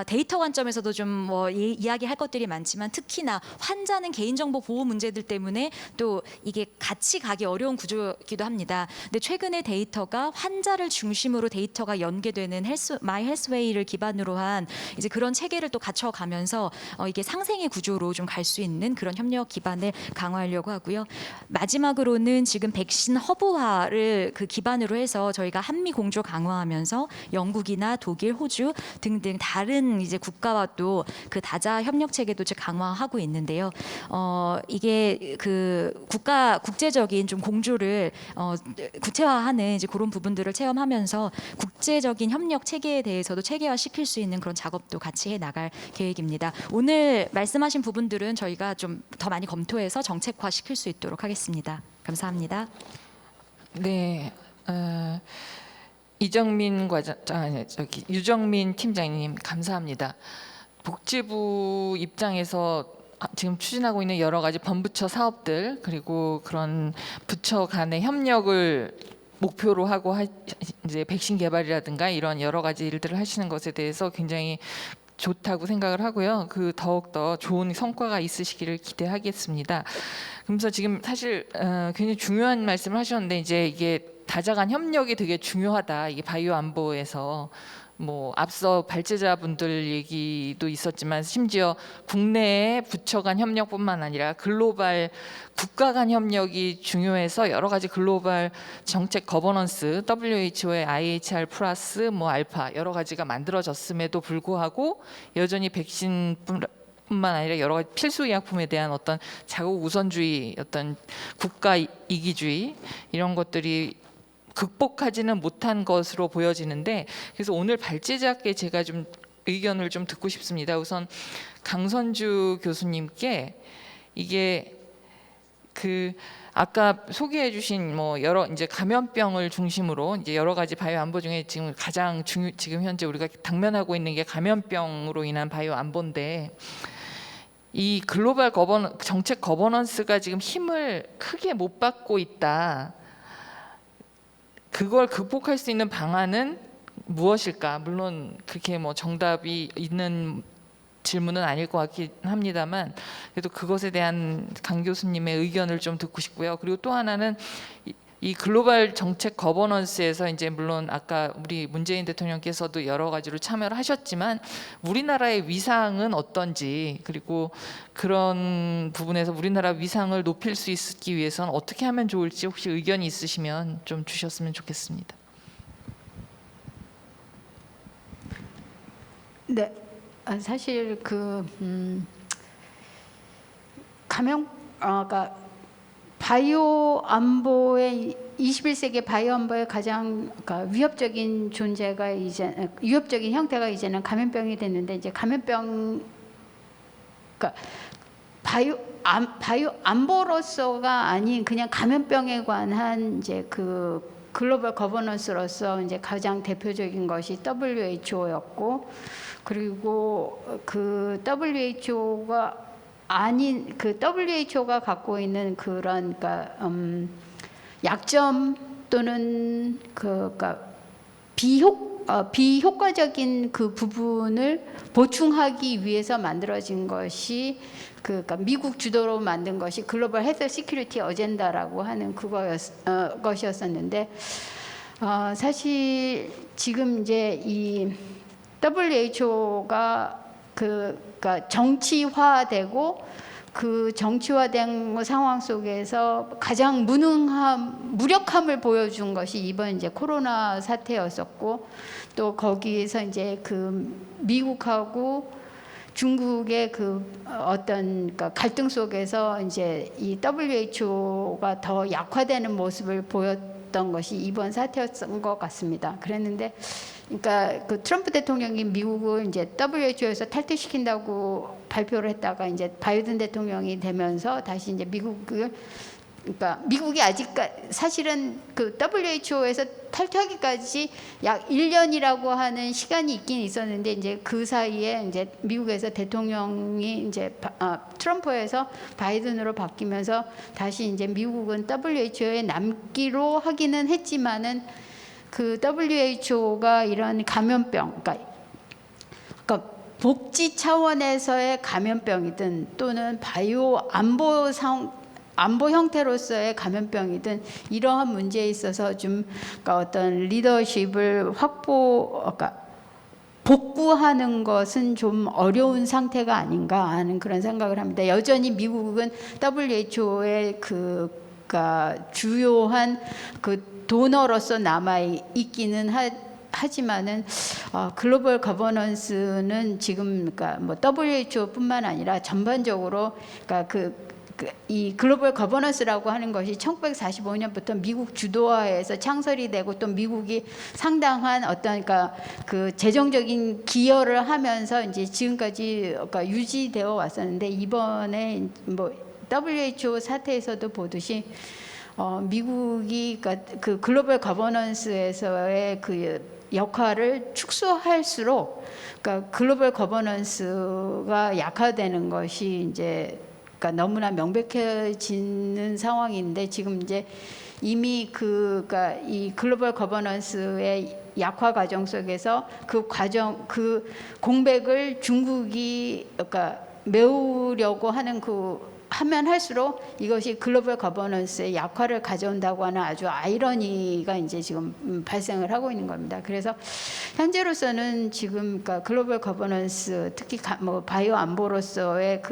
데이터 관점에서도 좀 뭐 이야기할 것들이 많지만 특히나 환자는 개인정보 보호 문제들 때문에 또 이게 같이 가기 어려운 구조이기도 합니다. 근데 최근에 데이터가 환자를 중심으로 데이터가 연계되는 마이 헬스웨이를 기반으로 한 이제 그런 체계를 또 갖춰가면서 이게 상생의 구조로 좀 갈 수 있는 그런 협력 기반을 강화하려고 하고요. 마지막으로는 지금 백신 허브화를 그 기반으로 해서 저희가 한미 공조 강화하면서 영국이나 독일, 호주 등등 다른 이제 국가와 또 그 다자 협력 체계도 강화하고 있는데요. 이게 그 국제적인 좀 공조를 구체화하는 이제 그런 부분들을 체험하면서 국제적인 협력 체계에 대해서도 체계화 시킬 수 있는 그런 작업도 같이 해 나갈 계획입니다. 오늘 말씀하신 부분들은 저희가 좀 더 많이 검토해서 정책화 시킬 수 있도록 하겠습니다. 감사합니다. 네. 이정민 과장, 유정민 팀장님 감사합니다. 복지부 입장에서 지금 추진하고 있는 여러 가지 범부처 사업들 그리고 그런 부처 간의 협력을 목표로 하고 이제 백신 개발이라든가 이런 여러 가지 일들을 하시는 것에 대해서 굉장히 좋다고 생각을 하고요. 그 더욱 더 좋은 성과가 있으시기를 기대하겠습니다. 그래서 지금 사실 굉장히 중요한 말씀을 하셨는데 이제 이게 다자간 협력이 되게 중요하다. 이게 바이오 안보에서 뭐 앞서 발제자분들 얘기도 있었지만 심지어 국내의 부처 간 협력뿐만 아니라 글로벌 국가 간 협력이 중요해서 여러 가지 글로벌 정책 거버넌스 WHO의 IHR 플러스 뭐 알파 여러 가지가 만들어졌음에도 불구하고 여전히 백신 뿐만 아니라 여러 가지 필수 의약품에 대한 어떤 자국 우선주의, 어떤 국가 이기주의 이런 것들이 극복하지는 못한 것으로 보여지는데 그래서 오늘 발제자께 제가 좀 의견을 좀 듣고 싶습니다. 우선 강선주 교수님께 이게 그 아까 소개해 주신 뭐 여러 이제 감염병을 중심으로 이제 여러 가지 바이오 안보 중에 지금 가장 지금 현재 우리가 당면하고 있는 게 감염병으로 인한 바이오 안보인데 이 글로벌 정책 거버넌스가 지금 힘을 크게 못 받고 있다. 그걸 극복할 수 있는 방안은 무엇일까? 물론 그렇게 뭐 정답이 있는 질문은 아닐 것 같긴 합니다만 그래도 그것에 대한 강 교수님의 의견을 좀 듣고 싶고요. 그리고 또 하나는 이 글로벌 정책 거버넌스에서 이제 물론 아까 우리 문재인 대통령께서도 여러 가지로 참여를 하셨지만 우리나라의 위상은 어떤지 그리고 그런 부분에서 우리나라 위상을 높일 수 있기 위해서는 어떻게 하면 좋을지 혹시 의견이 있으시면 좀 주셨으면 좋겠습니다. 네, 사실 그 그러니까 바이오 안보의 21세기 바이오 안보의 가장 그러니까 위협적인 존재가 이제 위협적인 형태가 이제는 감염병이 됐는데 이제 감염병 그러니까 바이오 안보로서가 아닌 그냥 감염병에 관한 이제 그 글로벌 거버넌스로서 이제 가장 대표적인 것이 WHO였고, 그리고 그 WHO가 아닌 그 WHO가 갖고 있는 그런 그러니까 약점 또는 그러니까 비효과적인 그 부분을 보충하기 위해서 만들어진 것이 그러니까 미국 주도로 만든 것이 글로벌 헬스 시큐리티 어젠다라고 하는 것이었었는데, 사실 지금 이제 이 WHO가 그러니까 정치화되고 그 정치화된 상황 속에서 가장 무력함을 보여준 것이 이번 이제 코로나 사태였었고, 또 거기에서 이제 그 미국하고 중국의 그 어떤 그러니까 갈등 속에서 이제 이 WHO가 더 약화되는 모습을 보였던 것이 이번 사태였던 것 같습니다. 그랬는데, 그러니까 그 트럼프 대통령이 미국을 이제 WHO에서 탈퇴시킨다고 발표를 했다가 이제 바이든 대통령이 되면서 다시 이제 그러니까 미국이 사실은 그 WHO에서 탈퇴하기까지 약 1년이라고 하는 시간이 있긴 있었는데, 이제 그 사이에 이제 미국에서 대통령이 이제 트럼프에서 바이든으로 바뀌면서 다시 이제 미국은 WHO에 남기로 하기는 했지만은 그 WHO가 이런 감염병, 그러니까 복지 차원에서의 감염병이든 또는 바이오 안보 형태로서의 감염병이든 이러한 문제에 있어서 좀 그러니까 어떤 리더십을 그러니까 복구하는 것은 좀 어려운 상태가 아닌가 하는 그런 생각을 합니다. 여전히 미국은 WHO의 그러니까 주요한 그 도너로서 남아 있기는 하지만은 글로벌 거버넌스는 지금 그러니까 뭐 WHO뿐만 아니라 전반적으로 그러니까 이 글로벌 거버넌스라고 하는 것이 1945년부터 미국 주도하에서 창설이 되고 또 미국이 상당한 어떤 그러니까 그 재정적인 기여를 하면서 이제 지금까지 그러니까 유지되어 왔었는데, 이번에 뭐 WHO 사태에서도 보듯이 미국이 그러니까 그 글로벌 거버넌스에서의 그 역할을 축소할수록 그러니까 글로벌 거버넌스가 약화되는 것이 이제 그러니까 너무나 명백해지는 상황인데, 지금 이제 이미 그러니까 이 글로벌 거버넌스의 약화 과정 속에서 그 공백을 중국이 그러니까 메우려고 하는 하면 할수록 이것이 글로벌 거버넌스의 약화를 가져온다고 하는 아주 아이러니가 이제 지금 발생을 하고 있는 겁니다. 그래서 현재로서는 지금 그러니까 글로벌 거버넌스, 특히 뭐 바이오 안보로서의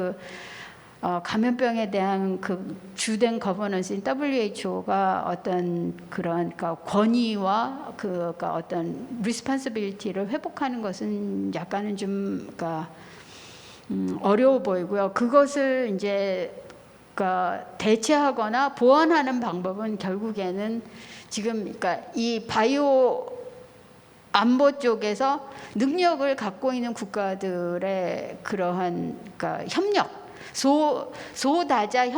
감염병에 대한 그 주된 거버넌스인 WHO가 어떤 그런 그러니까 권위와 그러니까 어떤 리스폰시빌리티를 회복하는 것은 약간은 좀 그러니까 어려워 보이고요. 그것을 이제 그러니까 대체하거나 보완하는 방법은 결국에는 지금 그러니까 이 바이오 안보 쪽에서 능력을 갖고 있는 국가들의 그러한 그러니까 협력, 소다자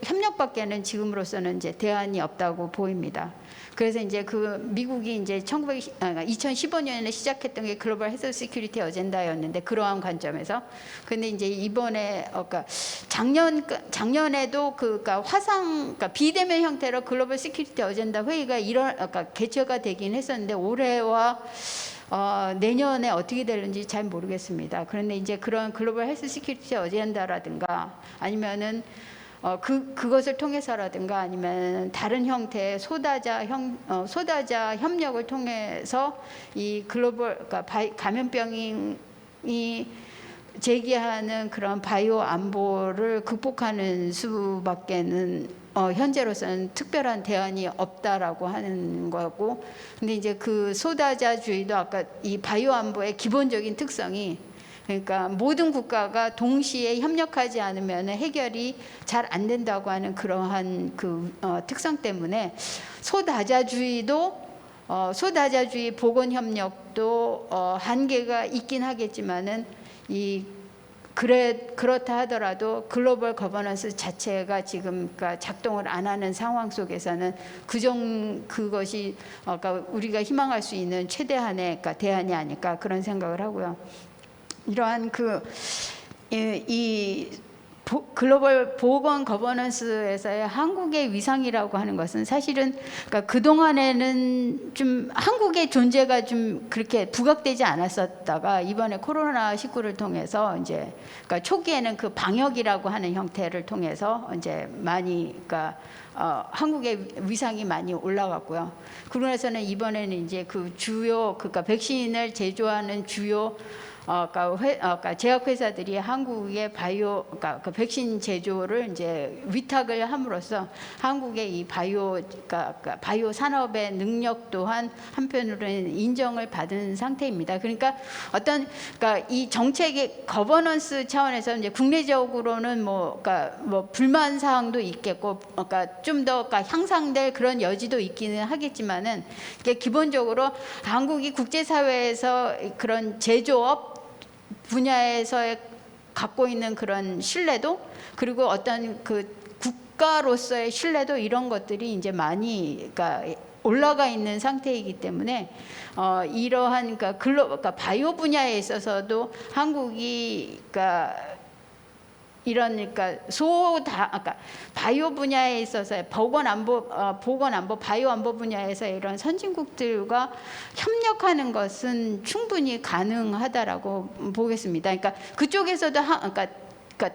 협력밖에는 지금으로서는 이제 대안이 없다고 보입니다. 그래서 이제 그 미국이 이제 2015년에 시작했던 게 글로벌 헬스 시큐리티 어젠다였는데, 그러한 관점에서 근데 이제 이번에 그러니까 작년에도 그러니까 그러니까 비대면 형태로 글로벌 시큐리티 어젠다 회의가 그러니까 개최가 되긴 했었는데, 올해와 내년에 어떻게 될는지 잘 모르겠습니다. 그런데 이제 그런 글로벌 헬스 시큐리티 어젠다라든가 아니면은 그것을 통해서라든가 아니면 다른 형태의 소다자 협력을 통해서 이 글로벌 그러니까 감염병이 제기하는 그런 바이오 안보를 극복하는 수밖에는 현재로서는 특별한 대안이 없다라고 하는 거고, 근데 이제 그 소다자주의도 아까 이 바이오 안보의 기본적인 특성이 그러니까 모든 국가가 동시에 협력하지 않으면 해결이 잘 안 된다고 하는 그러한 그 특성 때문에 소다자주의 보건 협력도 한계가 있긴 하겠지만은 이 그렇다 하더라도 글로벌 거버넌스 자체가 지금 그러니까 작동을 안 하는 상황 속에서는 그것이 그러니까 우리가 희망할 수 있는 최대한의 그러니까 대안이 아닐까 그런 생각을 하고요. 이러한 글로벌 보건 거버넌스에서의 한국의 위상이라고 하는 것은 사실은 그러니까 그동안에는 좀 한국의 존재가 좀 그렇게 부각되지 않았었다가 이번에 코로나19를 통해서 이제 그러니까 초기에는 그 방역이라고 하는 형태를 통해서 이제 많이 그러니까 한국의 위상이 많이 올라갔고요. 그러고서는 이번에는 이제 그 주요 그러니까 백신을 제조하는 주요 그러니까 제약회사들이 한국의 그러니까 그 백신 제조를 이제 위탁을 함으로써 한국의 이 그러니까 바이오 산업의 능력 또한 한편으로는 인정을 받은 상태입니다. 그러니까 그러니까 이 정책의 거버넌스 차원에서 이제 국내적으로는 그러니까 불만 사항도 있겠고, 그러니까 좀 더 그러니까 향상될 그런 여지도 있기는 하겠지만은 기본적으로 한국이 국제사회에서 그런 제조업 분야에서 갖고 있는 그런 신뢰도 그리고 어떤 그 국가로서의 신뢰도 이런 것들이 이제 많이 그러니까 올라가 있는 상태이기 때문에 이러한 그러니까 바이오 분야에 있어서도 한국이 그러니까 그러니까 바이오 분야에 있어서 보건안보 바이오 안보 분야에서 이런 선진국들과 협력하는 것은 충분히 가능하다라고 보겠습니다. 그러니까 그쪽에서도 그러니까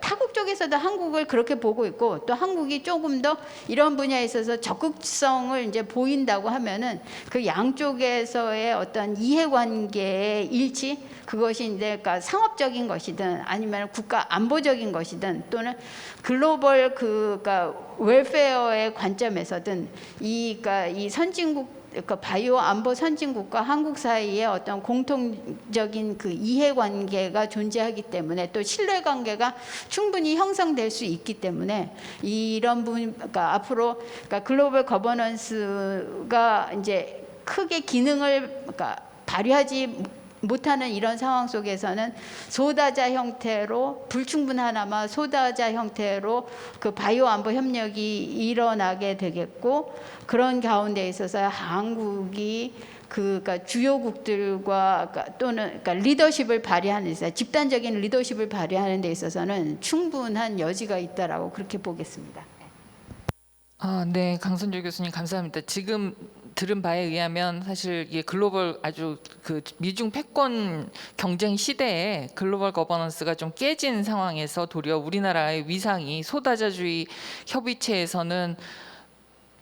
타국 쪽에서도 한국을 그렇게 보고 있고 또 한국이 조금 더 이런 분야에 있어서 적극성을 이제 보인다고 하면은 그 양쪽에서의 어떤 이해관계의 일치 그것이 이제 그러니까 상업적인 것이든 아니면 국가 안보적인 것이든 또는 글로벌 그러니까 웰페어의 관점에서든 그러니까 이 선진국 그러니까 바이오 안보 선진국과 한국 사이에 어떤 공통적인 그 이해관계가 존재하기 때문에 또 신뢰관계가 충분히 형성될 수 있기 때문에 이런 그러니까 앞으로 그러니까 글로벌 거버넌스가 이제 크게 기능을 그러니까 발휘하지 못하는 이런 상황 속에서는 소다자 형태로 불충분하나마 소다자 형태로 그 바이오 안보 협력이 일어나게 되겠고 그런 가운데 있어서 한국이 그러니까 주요국들과 또는 그러니까 리더십을 발휘하는 데 있어서 집단적인 리더십을 발휘하는 데 있어서는 충분한 여지가 있다라고 그렇게 보겠습니다. 네, 강선주 교수님 감사합니다. 지금 들은 바에 의하면 사실 이게 글로벌 아주 그 미중 패권 경쟁 시대에 글로벌 거버넌스가 좀 깨진 상황에서 도리어 우리나라의 위상이 소다자주의 협의체에서는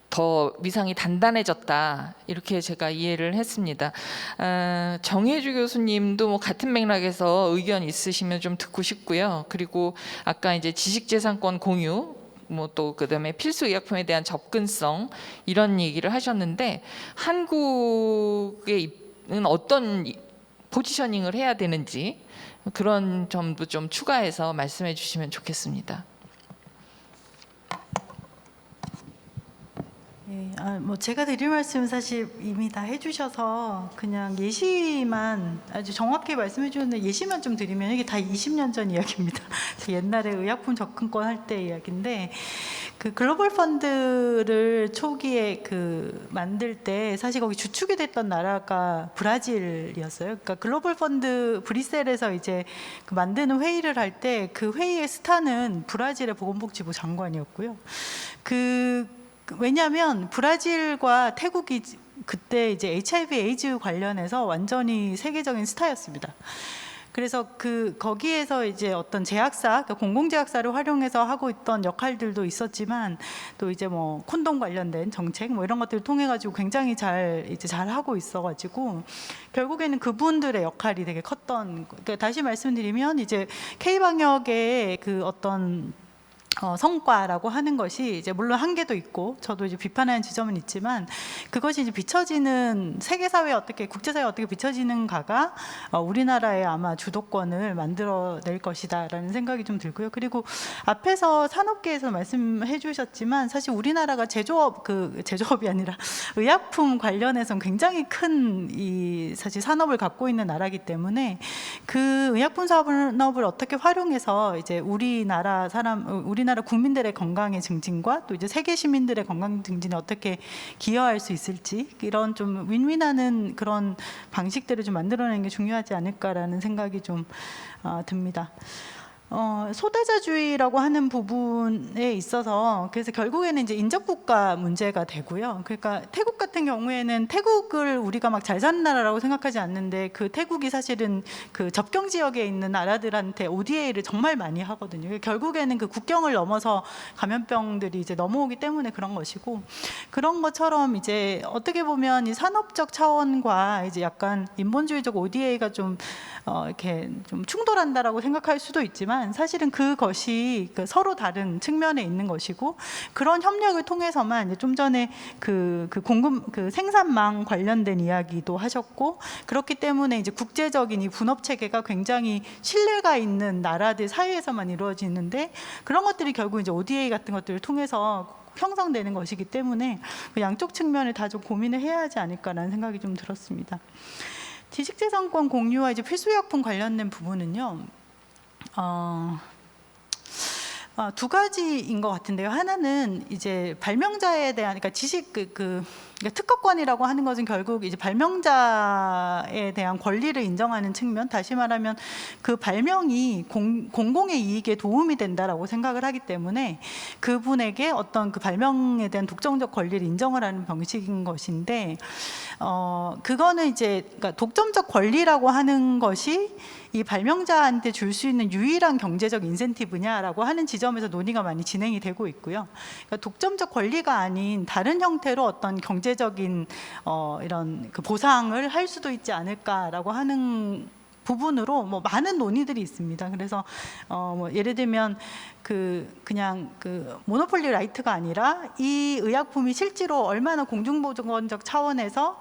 더 위상이 단단해졌다 이렇게 제가 이해를 했습니다. 정혜주 교수님도 뭐 같은 맥락에서 의견 있으시면 좀 듣고 싶고요. 그리고 아까 이제 지식재산권 공유 뭐 또 그다음에 필수 의약품에 대한 접근성 이런 얘기를 하셨는데 한국의 어떤 포지셔닝을 해야 되는지 그런 점도 좀 추가해서 말씀해 주시면 좋겠습니다. 뭐 제가 드릴 말씀은 사실 이미 다 해주셔서 그냥 예시만 아주 정확히 말씀해 주셨는데 예시만 좀 드리면 이게 다 20년 전 이야기입니다. 옛날에 의약품 접근권 할 때 이야기인데 그 글로벌 펀드를 초기에 그 만들 때 사실 거기 주축이 됐던 나라가 브라질이었어요. 그러니까 글로벌 펀드 브뤼셀에서 이제 그 만드는 회의를 할 때 그 회의의 스타는 브라질의 보건복지부 장관이었고요. 왜냐하면 브라질과 태국이 그때 이제 HIV 에이즈 관련해서 완전히 세계적인 스타였습니다. 그래서 거기에서 이제 어떤 제약사, 그러니까 공공제약사를 활용해서 하고 있던 역할들도 있었지만 또 이제 뭐 콘돔 관련된 정책 뭐 이런 것들을 통해 가지고 굉장히 잘 하고 있어가지고 결국에는 그분들의 역할이 되게 컸던. 그러니까 다시 말씀드리면 이제 K 방역의 그 어떤 성과라고 하는 것이 이제 물론 한계도 있고 저도 이제 비판하는 지점은 있지만 그것이 이제 비춰지는 세계 사회에 어떻게 국제 사회에 어떻게 비춰지는가가 우리나라의 아마 주도권을 만들어낼 것이다라는 생각이 좀 들고요. 그리고 앞에서 산업계에서 말씀해 주셨지만 사실 우리나라가 제조업이 아니라 의약품 관련해서는 굉장히 큰 사실 산업을 갖고 있는 나라이기 때문에 그 의약품 산업을 어떻게 활용해서 이제 우리나라 국민들의 건강의 증진과 또 이제 세계 시민들의 건강 증진에 어떻게 기여할 수 있을지 이런 좀 윈윈하는 그런 방식들을 좀 만들어내는 게 중요하지 않을까라는 생각이 좀 듭니다. 소대자주의라고 하는 부분에 있어서 그래서 결국에는 이제 인접국가 문제가 되고요. 그러니까 태국 같은 경우에는 태국을 우리가 막 잘 사는 나라라고 생각하지 않는데 그 태국이 사실은 그 접경 지역에 있는 나라들한테 ODA를 정말 많이 하거든요. 결국에는 그 국경을 넘어서 감염병들이 이제 넘어오기 때문에 그런 것이고 그런 것처럼 이제 어떻게 보면 이 산업적 차원과 이제 약간 인본주의적 ODA가 좀 이렇게 좀 충돌한다라고 생각할 수도 있지만 사실은 그것이 서로 다른 측면에 있는 것이고 그런 협력을 통해서만 이제 좀 전에 그 생산망 관련된 이야기도 하셨고 그렇기 때문에 이제 국제적인 이 분업 체계가 굉장히 신뢰가 있는 나라들 사이에서만 이루어지는데 그런 것들이 결국 이제 ODA 같은 것들을 통해서 형성되는 것이기 때문에 그 양쪽 측면을 다 좀 고민을 해야 하지 않을까라는 생각이 좀 들었습니다. 지식재산권 공유와 이제 필수의약품 관련된 부분은요. 두 가지인 것 같은데요. 하나는 이제 발명자에 대한 그러니까 그러니까 특허권이라고 하는 것은 결국 이제 발명자에 대한 권리를 인정하는 측면, 다시 말하면 그 발명이 공공의 이익에 도움이 된다라고 생각을 하기 때문에 그분에게 어떤 그 발명에 대한 독점적 권리를 인정을 하는 방식인 것인데 그거는 이제 그러니까 독점적 권리라고 하는 것이 이 발명자한테 줄 수 있는 유일한 경제적 인센티브냐라고 하는 지점에서 논의가 많이 진행이 되고 있고요. 그러니까 독점적 권리가 아닌 다른 형태로 어떤 경제적인 이런 그 보상을 할 수도 있지 않을까라고 하는 부분으로 뭐 많은 논의들이 있습니다. 그래서 뭐 예를 들면 그냥 모노폴리 라이트가 아니라 이 의약품이 실제로 얼마나 공중보건적 차원에서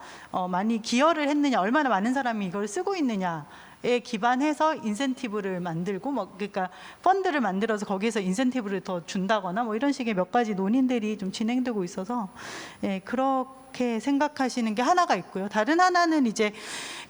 많이 기여를 했느냐, 얼마나 많은 사람이 이걸 쓰고 있느냐. 에 기반해서 인센티브를 만들고 그러니까 펀드를 만들어서 거기에서 인센티브를 더 준다거나 뭐 이런 식의 몇 가지 논의들이 좀 진행되고 있어서 그렇게 생각하시는 게 하나가 있고요. 다른 하나는 이제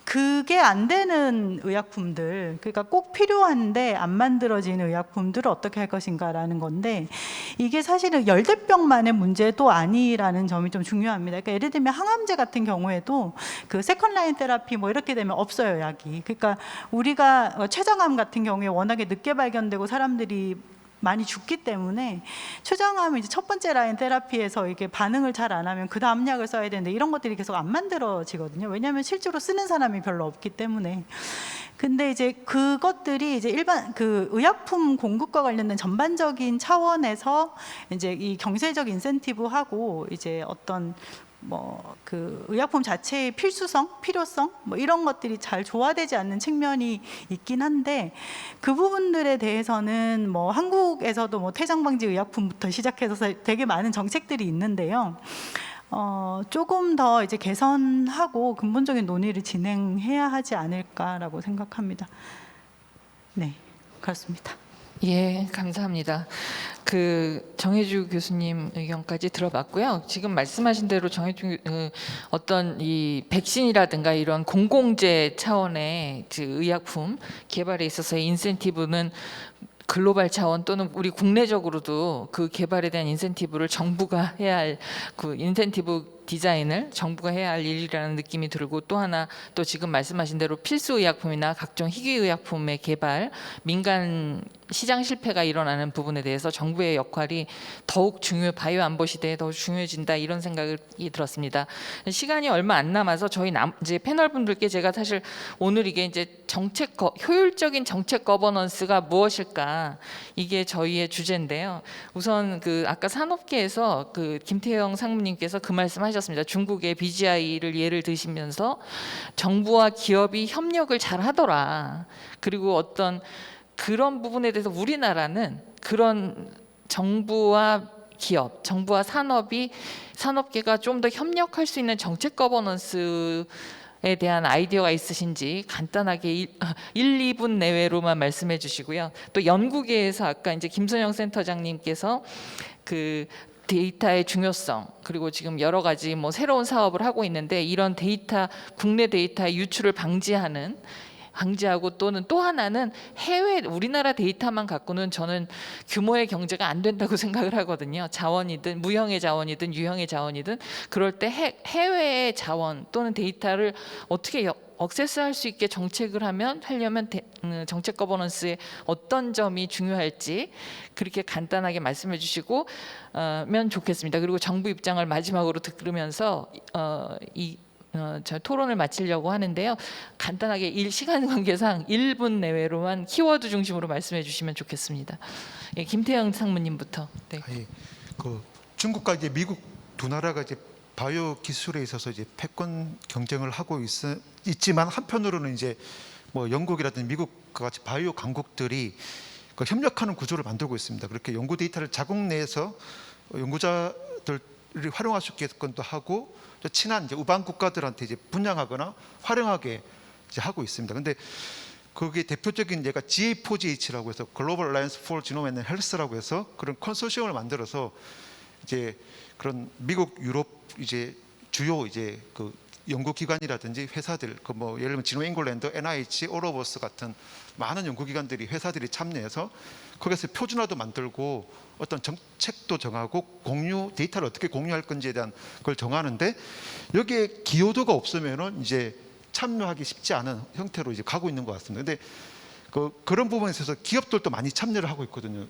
그게 안 되는 의약품들, 그러니까 꼭 필요한데 안 만들어지는 의약품들을 어떻게 할 것인가라는 건데 이게 사실은 열대병만의 문제도 아니라는 점이 좀 중요합니다. 그러니까 예를 들면 항암제 같은 경우에도 그 세컨라인 테라피 뭐 이렇게 되면 없어요, 약이. 그러니까 우리가 췌장암 같은 경우에 워낙에 늦게 발견되고 사람들이 많이 죽기 때문에 췌장암은 이제 첫 번째 라인 테라피에서 이게 반응을 잘 안 하면 그 다음 약을 써야 되는데 이런 것들이 계속 안 만들어지거든요. 왜냐하면 실제로 쓰는 사람이 별로 없기 때문에. 근데 이제 그것들이 이제 일반 그 의약품 공급과 관련된 전반적인 차원에서 이제 이 경제적 인센티브하고 이제 어떤 그 의약품 자체의 필요성 뭐 이런 것들이 잘 조화되지 않는 측면이 있긴 한데 그 부분들에 대해서는 뭐 한국에서도 뭐 퇴장 방지 의약품부터 시작해서 되게 많은 정책들이 있는데요. 조금 더 이제 개선하고 근본적인 논의를 진행해야 하지 않을까라고 생각합니다. 네, 그렇습니다. 예, 감사합니다. 정혜주 교수님 의견까지 들어봤고요. 지금 말씀하신 대로 어떤 이 백신이라든가 이런 공공재 차원의 의약품 개발에 있어서의 인센티브는 글로벌 차원 또는 우리 국내적으로도 그 개발에 대한 인센티브를 정부가 해야 할 그 인센티브 디자인을 정부가 해야 할 일이라는 느낌이 들고 또 하나 또 지금 말씀하신 대로 필수 의약품이나 각종 희귀 의약품의 개발, 민간 시장 실패가 일어나는 부분에 대해서 정부의 역할이 더욱 바이오 안보 시대에 더욱 중요해진다 이런 생각이 들었습니다. 시간이 얼마 안 남아서 저희 이제 패널 분들께 제가 사실 오늘 이게 이제 효율적인 정책 거버넌스가 무엇일까 이게 저희의 주제인데요. 우선 아까 산업계에서 김태형 상무님께서 그 말씀하셨습니다. 중국의 BGI를 예를 드시면서 정부와 기업이 협력을 잘 하더라. 그리고 어떤 그런 부분에 대해서 우리나라는 그런 정부와 기업, 정부와 산업계가 좀 더 협력할 수 있는 정책 거버넌스에 대한 아이디어가 있으신지 간단하게 2분 내외로만 말씀해 주시고요. 또 연구계에서 아까 이제 김선영 센터장님께서 그 데이터의 중요성, 그리고 지금 여러 가지 뭐 새로운 사업을 하고 있는데, 이런 데이터, 국내 데이터의 유출을 방지하고, 또는 또 하나는 해외, 우리나라 데이터만 갖고는 저는 규모의 경제가 안 된다고 생각을 하거든요. 자원이든 무형의 자원이든 유형의 자원이든, 그럴 때 해외의 자원 또는 데이터를 어떻게 억세스할 수 있게 정책을 하려면 정책 거버넌스의 어떤 점이 중요할지 그렇게 간단하게 말씀해 주시고 면 좋겠습니다. 그리고 정부 입장을 마지막으로 들으면서 저 토론을 마치려고 하는데요. 간단하게 시간 관계상 1분 내외로만 키워드 중심으로 말씀해 주시면 좋겠습니다. 예, 김태형 상무님부터. 네. 그 중국과 이제 미국 두 나라가 이제 바이오 기술에 있어서 이제 패권 경쟁을 하고 있지만, 한편으로는 이제 뭐 영국이라든지 미국과 같이 바이오 강국들이 그 협력하는 구조를 만들고 있습니다. 그렇게 연구 데이터를 자국 내에서 연구자들이 활용할 수 있게끔도 하고, 또 친한 이제 우방 국가들한테 이제 분양하거나 활용하게 이제 하고 있습니다. 근데 그게 대표적인 예가 GA4GH라고 해서 글로벌 알라이언스 for Genome and Health라고 해서 그런 컨소시엄을 만들어서 이제 그런 미국, 유럽 이제 주요 이제 그 연구기관이라든지 회사들, 그 뭐 예를 들면 지노 잉글랜드, NIH, 오로버스 같은 많은 연구기관들이, 회사들이 참여해서 거기서 표준화도 만들고 어떤 정책도 정하고 데이터를 어떻게 공유할 건지에 대한 걸 정하는데, 여기에 기여도가 없으면은 이제 참여하기 쉽지 않은 형태로 이제 가고 있는 것 같습니다. 근데 그런 부분에 있어서 기업들도 많이 참여를 하고 있거든요.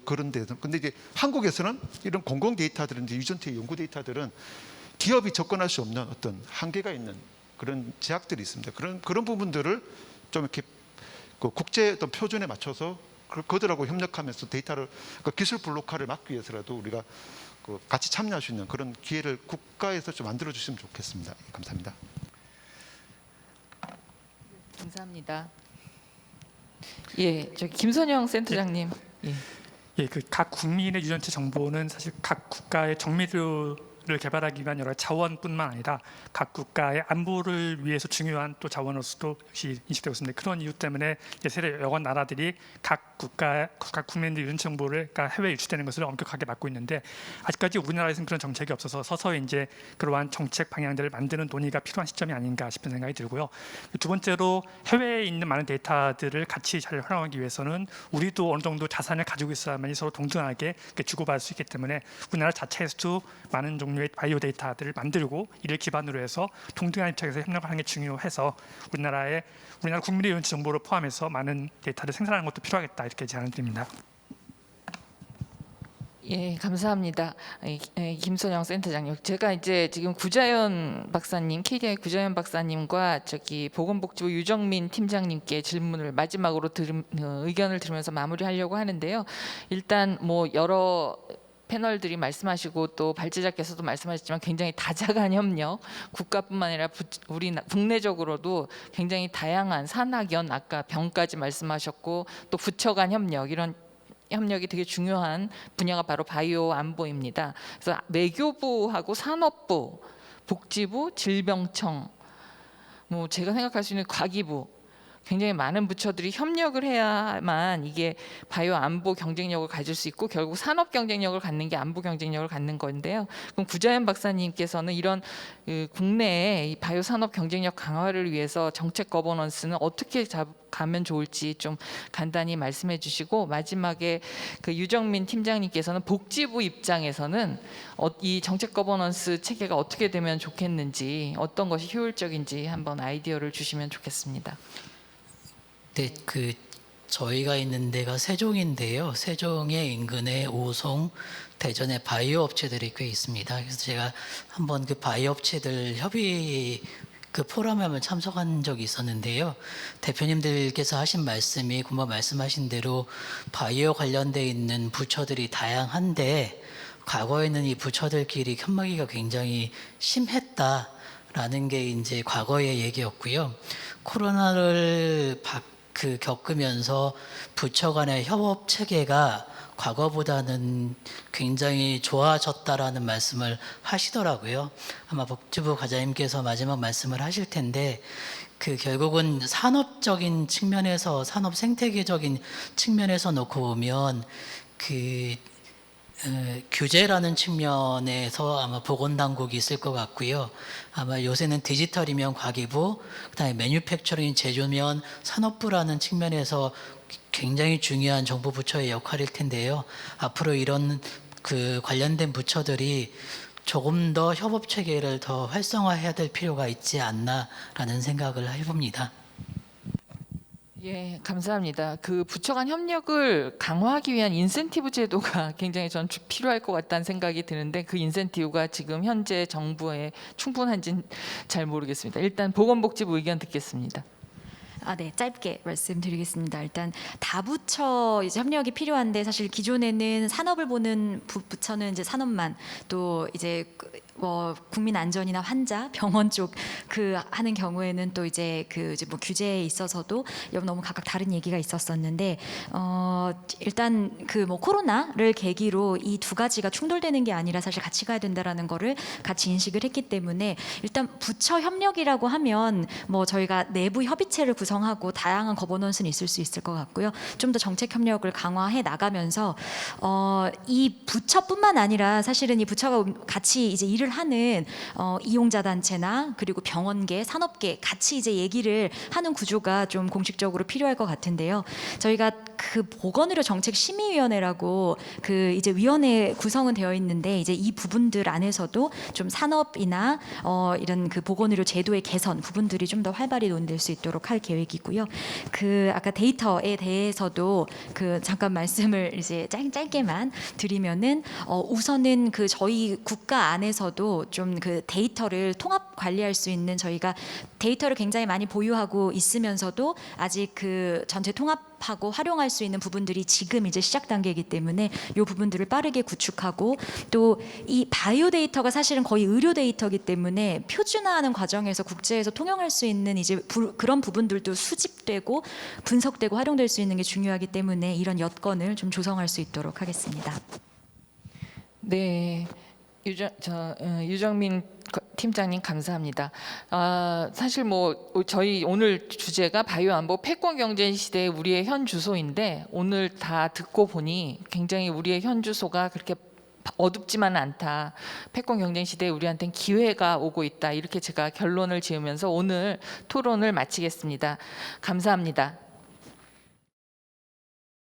그런 데서. 근데 이제 한국에서는 이런 공공 데이터들은, 이제 유전체 연구 데이터들은 기업이 접근할 수 없는 어떤 한계가 있는 그런 제약들이 있습니다. 그런 부분들을 좀 이렇게 그 국제 어떤 표준에 맞춰서 그들하고 협력하면서 데이터를, 기술 블록화를 막기 위해서라도 우리가 같이 참여할 수 있는 그런 기회를 국가에서 좀 만들어 주시면 좋겠습니다. 감사합니다. 감사합니다. 예, 저기 김선영 센터장님. 예. 예, 그 각 국민의 유전체 정보는 사실 각 국가의 정밀을 개발하기 위한 여러 자원뿐만 아니라 각 국가의 안보를 위해서 중요한 또 자원으로서도 역시 인식되고 있습니다. 그런 이유 때문에 세계 여러 나라들이 각 국민의 유전체 정보를 해외에 유출되는 것을 엄격하게 막고 있는데, 아직까지 우리나라에서는 그런 정책이 없어서 서서히 이제 그러한 정책 방향들을 만드는 논의가 필요한 시점이 아닌가 싶은 생각이 들고요. 두 번째로 해외에 있는 많은 데이터들을 같이 잘 활용하기 위해서는 우리도 어느 정도 자산을 가지고 있어야만 서로 동등하게 주고받을 수 있기 때문에 우리나라 자체에서도 많은 종류의 바이오 데이터들을 만들고 이를 기반으로 해서 동등한 입장에서 협력하는 게 중요해서 우리나라 국민의 유전체 정보를 포함해서 많은 데이터를 생산하는 것도 필요하겠다, 이렇게 제안을 드립니다. 예, 감사합니다. 김선영 센터장님. 제가 이제 지금 구자연 박사님, KDI 구자연 박사님과 저기 보건복지부 유정민 팀장님께 질문을 마지막으로 의견을 들으면서 마무리하려고 하는데요. 일단 뭐 여러 패널들이 말씀하시고 또 발제자께서도 말씀하셨지만 굉장히 다자간 협력, 국가뿐만 아니라 우리 국내적으로도 굉장히 다양한 산학연, 아까 병까지 말씀하셨고 또 부처 간 협력, 이런 협력이 되게 중요한 분야가 바로 바이오 안보입니다. 그래서 외교부하고 산업부, 복지부, 질병청, 뭐 제가 생각할 수 있는 과기부, 굉장히 많은 부처들이 협력을 해야만 이게 바이오 안보 경쟁력을 가질 수 있고, 결국 산업 경쟁력을 갖는 게 안보 경쟁력을 갖는 건데요. 그럼 구자연 박사님께서는 이런 국내의 바이오 산업 경쟁력 강화를 위해서 정책 거버넌스는 어떻게 가면 좋을지 좀 간단히 말씀해 주시고, 마지막에 유정민 팀장님께서는 복지부 입장에서는 이 정책 거버넌스 체계가 어떻게 되면 좋겠는지, 어떤 것이 효율적인지 한번 아이디어를 주시면 좋겠습니다. 네, 저희가 있는 데가 세종인데요. 세종의 인근에 오송, 대전에 바이오 업체들이 꽤 있습니다. 그래서 제가 한번 바이오 업체들 협의 포럼에 한번 참석한 적이 있었는데요. 대표님들께서 하신 말씀이 금방 말씀하신 대로 바이오 관련돼 있는 부처들이 다양한데, 과거에는 이 부처들끼리 협력이 굉장히 심했다라는 게 이제 과거의 얘기였고요. 코로나를 겪으면서 부처 간의 협업 체계가 과거보다는 굉장히 좋아졌다라는 말씀을 하시더라고요. 아마 복지부 과장님께서 마지막 말씀을 하실 텐데 결국은 산업적인 측면에서 산업 생태계적인 측면에서 놓고 보면 규제라는 측면에서 아마 보건당국이 있을 것 같고요. 아마 요새는 디지털이면 과기부, 그다음에 매뉴팩처링 제조면 산업부라는 측면에서 굉장히 중요한 정부 부처의 역할일 텐데요. 앞으로 이런 관련된 부처들이 조금 더 협업 체계를 더 활성화해야 될 필요가 있지 않나라는 생각을 해봅니다. 예, 감사합니다. 부처 간 협력을 강화하기 위한 인센티브 제도가 굉장히 전 필요할 것 같다는 생각이 드는데 그 인센티브가 지금 현재 정부에 충분한지는 잘 모르겠습니다. 일단 보건복지부 의견 듣겠습니다. 네, 짧게 말씀드리겠습니다. 일단 다부처 이제 협력이 필요한데 사실 기존에는 산업을 보는 부처는 이제 산업만 또 이제 국민 안전이나 환자, 병원 쪽 하는 경우에는 또 이제 이제 규제에 있어서도 너무 각각 다른 얘기가 있었었는데 일단 코로나를 계기로 이 두 가지가 충돌되는 게 아니라 사실 같이 가야 된다라는 거를 같이 인식을 했기 때문에 일단 부처 협력이라고 하면 저희가 내부 협의체를 구성하고 다양한 거버넌스는 있을 수 있을 것 같고요. 좀 더 정책 협력을 강화해 나가면서 이 부처뿐만 아니라 사실은 이 부처가 같이 이제 일을 하는 이용자 단체나 그리고 병원계, 산업계 같이 이제 얘기를 하는 구조가 좀 공식적으로 필요할 것 같은데요. 저희가 보건의료 정책 심의위원회라고 이제 위원회 구성은 되어 있는데 이제 이 부분들 안에서도 좀 산업이나 이런 보건의료 제도의 개선 부분들이 좀 더 활발히 논의될 수 있도록 할 계획이고요. 아까 데이터에 대해서도 잠깐 말씀을 이제 짧게만 드리면은 우선은 저희 국가 안에서도 좀 데이터를 통합 관리할 수 있는 저희가 데이터를 굉장히 많이 보유하고 있으면서도 아직 전체 통합하고 활용할 수 있는 부분들이 지금 이제 시작 단계이기 때문에 이 부분들을 빠르게 구축하고 또 이 바이오 데이터가 사실은 거의 의료 데이터이기 때문에 표준화하는 과정에서 국제에서 통용할 수 있는 이제 그런 부분들도 수집되고 분석되고 활용될 수 있는 게 중요하기 때문에 이런 여건을 좀 조성할 수 있도록 하겠습니다. 네, 유정민 팀장님 감사합니다. 사실 저희 오늘 주제가 바이오 안보 패권 경쟁 시대의 우리의 현 주소인데 오늘 다 듣고 보니 굉장히 우리의 현 주소가 그렇게 어둡지만은 않다. 패권 경쟁 시대에 우리한테는 기회가 오고 있다. 이렇게 제가 결론을 지으면서 오늘 토론을 마치겠습니다. 감사합니다.